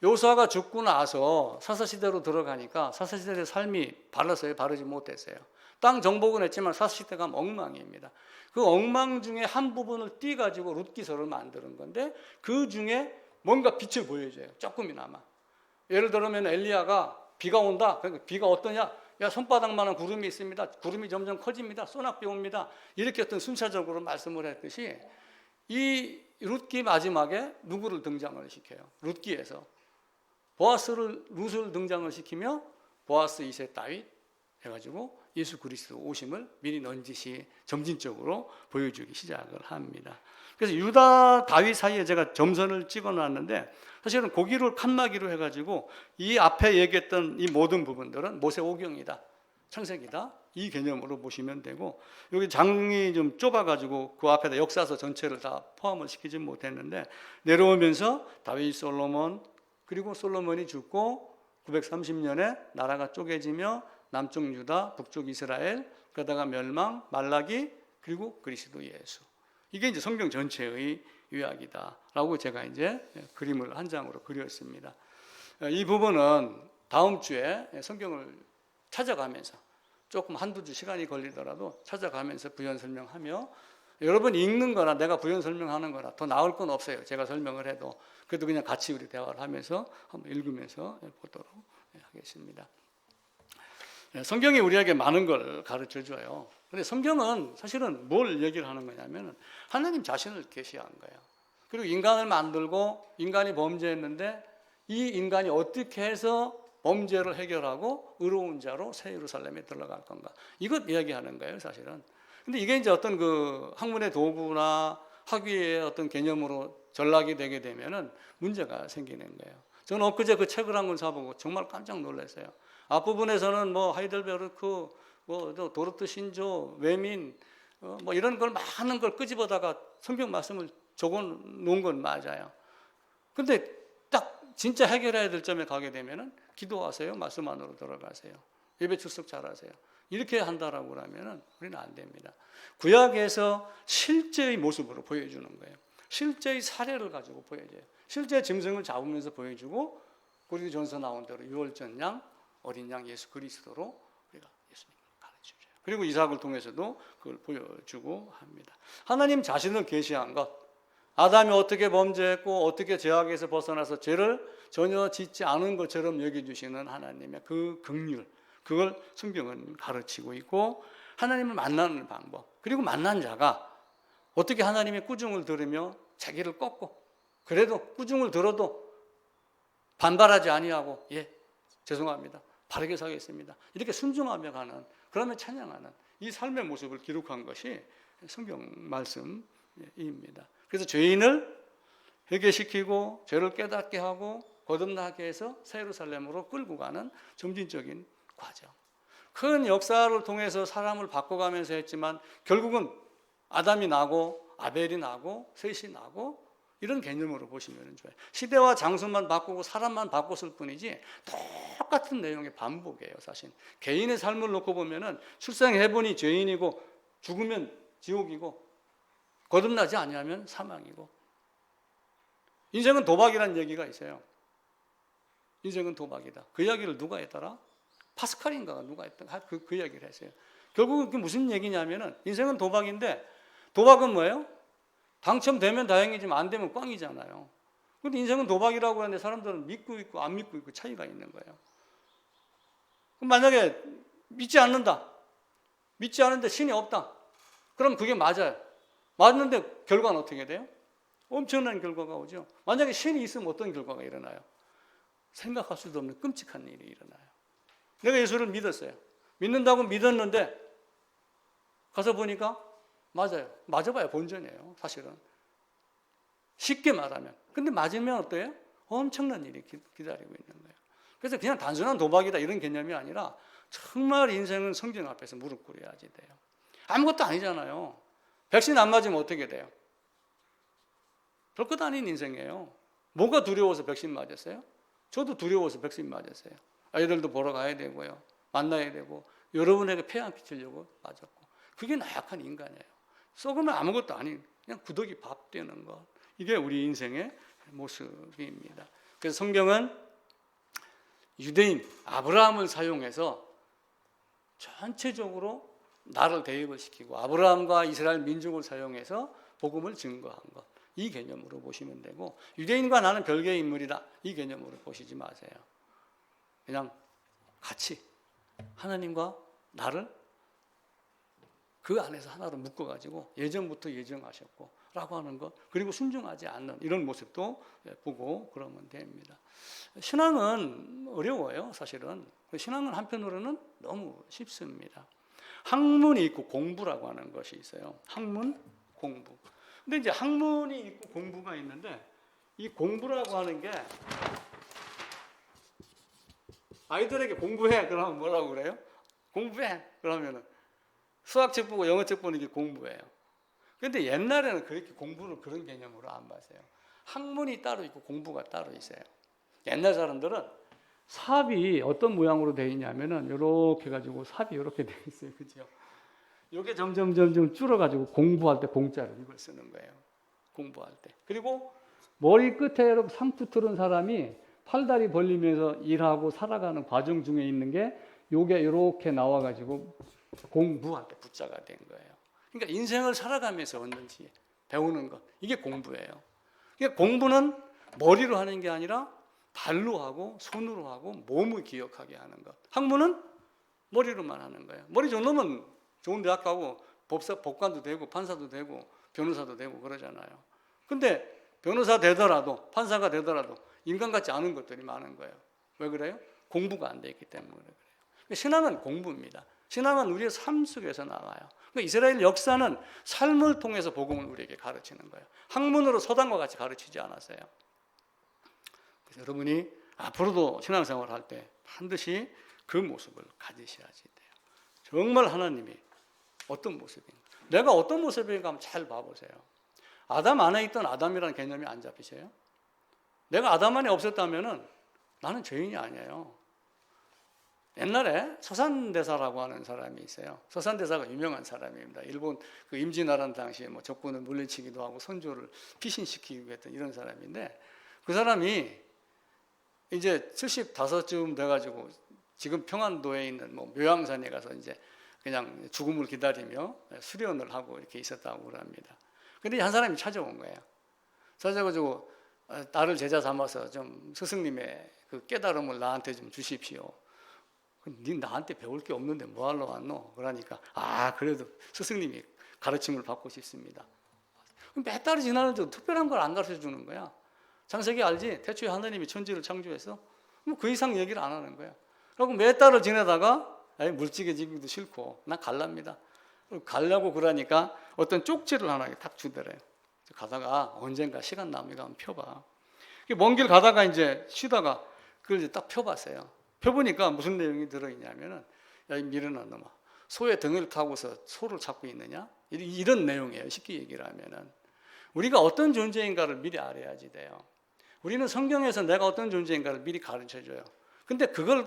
요수아가 죽고 나서 사사시대로 들어가니까 사사시대의 삶이 바르지 못했어요. 땅 정복은 했지만 사사시대가 엉망입니다. 그 엉망 중에 한 부분을 떼가지고 룻기서를 만드는 건데 그 중에 뭔가 빛을 보여줘요. 조금이나마. 예를 들면 엘리야가 비가 온다. 그러니까 비가 어떠냐? 야, 손바닥만한 구름이 있습니다. 구름이 점점 커집니다. 소낙비 옵니다. 이렇게 어떤 순차적으로 말씀을 했듯이 이 룻기 마지막에 누구를 등장을 시켜요? 룻기에서 룻을 등장을 시키며 보아스 2세 다윗 해가지고 예수 그리스도 오심을 미리 넌지시 점진적으로 보여주기 시작을 합니다. 그래서 유다 다윗 사이에 제가 점선을 찍어놨는데 사실은 고기를 칸막이로 해가지고 이 앞에 얘기했던 이 모든 부분들은 모세오경이다, 창세기다 이 개념으로 보시면 되고 여기 장이 좀 좁아가지고 그 앞에다 역사서 전체를 다 포함을 시키지 못했는데 내려오면서 다윗 솔로몬 그리고 솔로몬이 죽고 930년에 나라가 쪼개지며 남쪽 유다, 북쪽 이스라엘, 그러다가 멸망, 말라기, 그리고 그리스도 예수. 이게 이제 성경 전체의 요약이다라고 제가 이제 그림을 한 장으로 그렸습니다. 이 부분은 다음 주에 성경을 찾아가면서 조금 한두 주 시간이 걸리더라도 찾아가면서 부연 설명하며 여러분 읽는 거나 내가 부연 설명하는 거나 더 나을 건 없어요. 제가 설명을 해도. 그래도 그냥 같이 우리 대화를 하면서 한번 읽으면서 보도록 하겠습니다. 성경이 우리에게 많은 걸 가르쳐 줘요. 그런데 성경은 사실은 뭘 얘기를 하는 거냐면 하나님 자신을 계시한 거예요. 그리고 인간을 만들고 인간이 범죄했는데 이 인간이 어떻게 해서 범죄를 해결하고 의로운 자로 새 예루살렘에 들어갈 건가. 이것 이야기하는 거예요, 사실은. 근데 이게 이제 어떤 그 학문의 도구나 학위의 어떤 개념으로 전락이 되게 되면은 문제가 생기는 거예요. 저는 엊그제 그 책을 한 권 사보고 정말 깜짝 놀랐어요. 앞부분에서는 뭐 하이델베르크, 뭐 도르트 신조, 외민, 뭐 이런 걸 많은 걸 끄집어다가 성경 말씀을 적어 놓은 건 맞아요. 근데 딱 진짜 해결해야 될 점에 가게 되면은 기도하세요. 말씀 안으로 들어가세요. 예배 출석 잘하세요. 이렇게 한다라고 하면은 우리는 안 됩니다. 구약에서 실제의 모습으로 보여주는 거예요. 실제의 사례를 가지고 보여줘요. 실제 짐승을 잡으면서 보여주고 고린도전서 나온 대로 유월절 양, 어린 양 예수 그리스도로 우리가 예수님을 가르쳐줘요. 그리고 이삭을 통해서도 그걸 보여주고 합니다. 하나님 자신을 계시한 것, 아담이 어떻게 범죄했고 어떻게 죄악에서 벗어나서 죄를 전혀 짓지 않은 것처럼 여겨주시는 하나님의 그 긍휼, 그걸 성경은 가르치고 있고, 하나님을 만나는 방법, 그리고 만난 자가 어떻게 하나님의 꾸중을 들으며 자기를 꺾고, 그래도 꾸중을 들어도 반발하지 아니하고 죄송합니다, 바르게 살겠습니다, 이렇게 순종하며 가는, 그러면 찬양하는 이 삶의 모습을 기록한 것이 성경 말씀입니다. 그래서 죄인을 회개시키고 죄를 깨닫게 하고 거듭나게 해서 새 예루살렘으로 끌고 가는 점진적인 과정, 큰 역사를 통해서 사람을 바꿔가면서 했지만 결국은 아담이 나고 아벨이 나고 셋이 나고, 이런 개념으로 보시면 좋아요. 시대와 장소만 바꾸고 사람만 바꿨을 뿐이지 똑같은 내용의 반복이에요. 사실 개인의 삶을 놓고 보면은 출생해보니 죄인이고 죽으면 지옥이고 거듭나지 아니하면 사망이고, 인생은 도박이라는 얘기가 있어요. 인생은 도박이다. 그 이야기를 누가 했더라? 파스칼인가가 누가 했더라? 그 이야기를 했어요. 결국은 그게 무슨 얘기냐면은 인생은 도박인데, 도박은 뭐예요? 당첨되면 다행이지만 안 되면 꽝이잖아요. 그런데 인생은 도박이라고 하는데 사람들은 믿고 있고 안 믿고 있고 차이가 있는 거예요. 그럼 만약에 믿지 않는다, 믿지 않는데 신이 없다, 그럼 그게 맞아요. 맞는데 결과는 어떻게 돼요? 엄청난 결과가 오죠. 만약에 신이 있으면 어떤 결과가 일어나요? 생각할 수도 없는 끔찍한 일이 일어나요. 내가 예수를 믿었어요. 믿는다고 믿었는데 가서 보니까 맞아요. 맞아봐야 본전이에요, 사실은. 쉽게 말하면. 근데 맞으면 어때요? 엄청난 일이 기다리고 있는 거예요. 그래서 그냥 단순한 도박이다 이런 개념이 아니라 정말 인생은 성경 앞에서 무릎 꿇어야지 돼요. 아무것도 아니잖아요. 백신 안 맞으면 어떻게 돼요? 별것 아닌 인생이에요. 뭐가 두려워서 백신 맞았어요? 저도 두려워서 백신 맞았어요. 아이들도 보러 가야 되고요, 만나야 되고, 여러분에게 폐암 끼치려고 맞았고. 그게 나약한 인간이에요. 썩으면 아무것도 아닌 그냥 구더기 밥 되는 것, 이게 우리 인생의 모습입니다. 그래서 성경은 유대인 아브라함을 사용해서 전체적으로 나를 대입을 시키고 아브라함과 이스라엘 민족을 사용해서 복음을 증거한 것, 이 개념으로 보시면 되고, 유대인과 나는 별개의 인물이다 이 개념으로 보시지 마세요. 그냥 같이 하나님과 나를 그 안에서 하나로 묶어가지고 예전부터 예정하셨고 라고 하는 것, 그리고 순종하지 않는 이런 모습도 보고 그러면 됩니다. 신앙은 어려워요. 사실은 신앙은 한편으로는 너무 쉽습니다. 학문이 있고 공부라고 하는 것이 있어요. 학문, 공부. 근데 이제 학문이 있고 공부가 있는데, 이 공부라고 하는 게 아이들에게 공부해 그러면 뭐라고 그래요? 공부해 그러면은 수학책 보고 영어책 보는 게 공부예요. 그런데 옛날에는 그렇게 공부를 그런 개념으로 안 봤어요. 학문이 따로 있고 공부가 따로 있어요. 옛날 사람들은 삽이 어떤 모양으로 되어 있냐면은 이렇게 가지고 삽이 이렇게 되어 있어요. 그죠? 이게 점점 줄어가지고 공부할 때 공자를 이걸 쓰는 거예요. 공부할 때. 그리고 머리 끝에 이렇게 상투 틀은 사람이 팔다리 벌리면서 일하고 살아가는 과정 중에 있는 게 요게 이렇게 나와가지고 공부할 때 부자가 된 거예요. 그러니까 인생을 살아가면서 얻는 지혜, 배우는 것, 이게 공부예요. 그러니까 공부는 머리로 하는 게 아니라 발로 하고 손으로 하고 몸을 기억하게 하는 것. 학문은 머리로만 하는 거예요. 머리 좋은 놈은 좋은 대학 가고 법관도 되고 판사도 되고 변호사도 되고 그러잖아요. 근데 변호사 되더라도 판사가 되더라도 인간 같지 않은 것들이 많은 거예요. 왜 그래요? 공부가 안 돼 있기 때문에 그래요. 신앙은 공부입니다. 신앙은 우리의 삶 속에서 나와요. 그러니까 이스라엘 역사는 삶을 통해서 복음을 우리에게 가르치는 거예요. 학문으로 서당과 같이 가르치지 않았어요. 그래서 여러분이 앞으로도 신앙생활을 할 때 반드시 그 모습을 가지셔야지 돼요. 정말 하나님이 어떤 모습인가, 내가 어떤 모습인가 한번 잘 봐보세요. 아담 안에 있던 아담이라는 개념이 안 잡히세요? 내가 아담 안에 없었다면 나는 죄인이 아니에요. 옛날에 소산대사라고 하는 사람이 있어요. 소산대사가 유명한 사람입니다. 일본 그 임진왜란 당시에 뭐 적군을 물리치기도 하고 선조를 피신시키기도 했던 이런 사람인데, 그 사람이 이제 75쯤 돼가지고 지금 평안도에 있는 뭐 묘양산에 가서 이제 그냥 죽음을 기다리며 수련을 하고 이렇게 있었다고 합니다. 근데 한 사람이 찾아온 거예요. 찾아가지고 나를 제자 삼아서 좀 스승님의 그 깨달음을 나한테 좀 주십시오. 니 나한테 배울 게 없는데 뭐 하러 왔노? 그러니까 그래도 스승님이 가르침을 받고 싶습니다. 몇 달이 지나는데도 특별한 걸 안 가르쳐 주는 거야. 창세기 알지? 태초에 하나님이 천지를 창조해서 뭐 그 이상 얘기를 안 하는 거야. 그리고 몇 달을 지내다가 물찌개지기도 싫고 난 갈랍니다. 가려고 그러니까 어떤 쪽지를 하나 딱 주더래요. 가다가 언젠가 시간 남으면 한번 펴봐. 먼 길 가다가 이제 쉬다가 그걸 이제 딱 펴봤어요. 펴보니까 무슨 내용이 들어있냐면은, 야, 이 미련한 놈아, 소의 등을 타고서 소를 찾고 있느냐? 이런 내용이에요. 쉽게 얘기를 하면은. 우리가 어떤 존재인가를 미리 알아야지 돼요. 우리는 성경에서 내가 어떤 존재인가를 미리 가르쳐줘요. 근데 그걸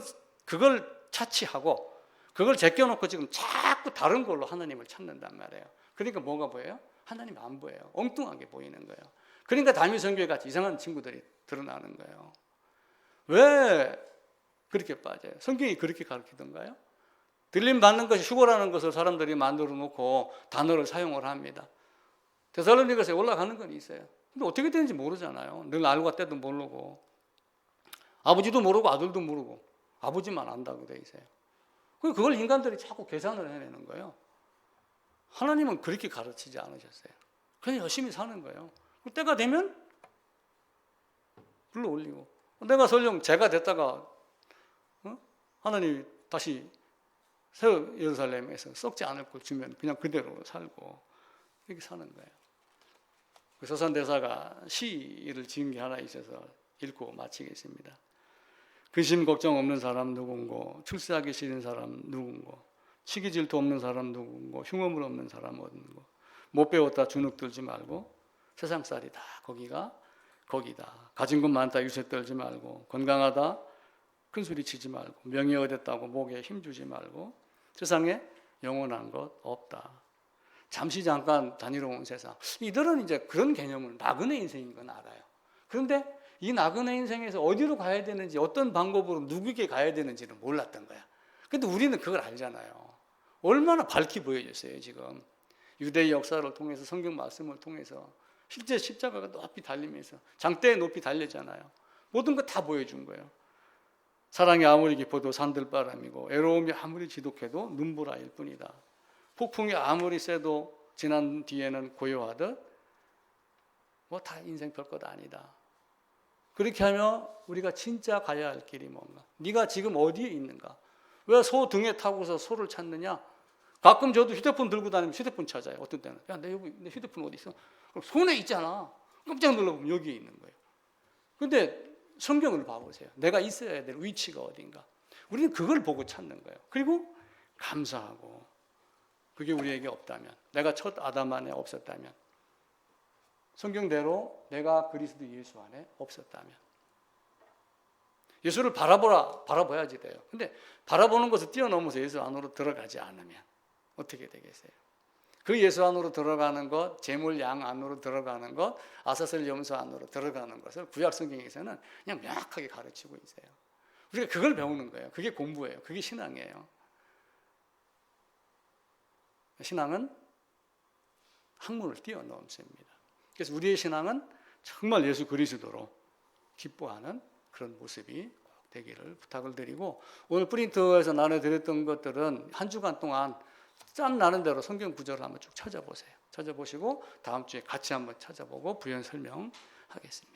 차치하고 그걸 제껴놓고 지금 자꾸 다른 걸로 하나님을 찾는단 말이에요. 그러니까 뭐가 보여요? 하나님이 안 보여요. 엉뚱하게 보이는 거예요. 그러니까 다미성교회 같이 이상한 친구들이 드러나는 거예요. 왜 그렇게 빠져요? 성경이 그렇게 가르치던가요? 들림 받는 것이 휴거라는 것을 사람들이 만들어 놓고 단어를 사용을 합니다. 데살로니가서에 올라가는 건 있어요. 근데 어떻게 되는지 모르잖아요. 늘 알고 때도 모르고, 아버지도 모르고 아들도 모르고 아버지만 안다고 돼 있어요. 그걸 인간들이 자꾸 계산을 해내는 거예요. 하나님은 그렇게 가르치지 않으셨어요. 그냥 열심히 사는 거예요. 때가 되면 불러 올리고, 내가 설령 죄가 됐다가 하나님이 다시 새 예루살렘에서 썩지 않을 걸 주면 그냥 그대로 살고 이렇게 사는 거예요. 소산대사가 시를 지은 게 하나 있어서 읽고 마치겠습니다. 근심 걱정 없는 사람 누군고, 출세하기 싫은 사람 누군고, 시기 질투 없는 사람 누군고, 흉어물 없는 사람 어딘고, 못 배웠다 주눅 들지 말고, 세상살이 다 거기다. 가진 것 많다 유세 떨지 말고, 건강하다 큰 소리 치지 말고, 명예 얻었다고 목에 힘주지 말고, 세상에 영원한 것 없다. 잠시 잠깐 다니러온 세상. 이들은 이제 그런 개념을 나그네 인생인 건 알아요. 그런데 이 나그네 인생에서 어디로 가야 되는지, 어떤 방법으로 누구에게 가야 되는지를 몰랐던 거야. 근데 우리는 그걸 알잖아요. 얼마나 밝히 보여줬어요. 지금 유대의 역사를 통해서, 성경 말씀을 통해서, 실제 십자가가 높이 달리면서 장대에 높이 달렸잖아요. 모든 거 다 보여준 거예요. 사랑이 아무리 깊어도 산들바람이고, 애로움이 아무리 지독해도 눈보라일 뿐이다. 폭풍이 아무리 세도 지난 뒤에는 고요하듯 뭐 다 인생 별것 아니다. 그렇게 하면 우리가 진짜 가야 할 길이 뭔가? 네가 지금 어디에 있는가? 왜 소 등에 타고서 소를 찾느냐? 가끔 저도 휴대폰 들고 다니면 휴대폰 찾아요. 어떤 때는 야, 내 휴대폰 어디 있어? 그럼 손에 있잖아. 깜짝 놀라면 여기에 있는 거예요. 근데 성경을 봐보세요. 내가 있어야 될 위치가 어딘가? 우리는 그걸 보고 찾는 거예요. 그리고 감사하고, 그게 우리에게 없다면, 내가 첫 아담 안에 없었다면, 성경대로 내가 그리스도 예수 안에 없었다면, 예수를 바라봐야지 돼요. 근데 바라보는 것을 뛰어넘어서 예수 안으로 들어가지 않으면 어떻게 되겠어요? 그 예수 안으로 들어가는 것, 제물 양 안으로 들어가는 것, 아사슬 염소 안으로 들어가는 것을 구약 성경에서는 그냥 명확하게 가르치고 있어요. 우리가 그걸 배우는 거예요. 그게 공부예요. 그게 신앙이에요. 신앙은 학문을 뛰어넘습니다. 그래서 우리의 신앙은 정말 예수 그리스도로 기뻐하는 그런 모습이 꼭 되기를 부탁을 드리고, 오늘 프린트에서 나눠드렸던 것들은 한 주간 동안 짬 나는 대로 성경 구절을 한번 쭉 찾아보세요. 찾아보시고 다음 주에 같이 한번 찾아보고 부연 설명하겠습니다.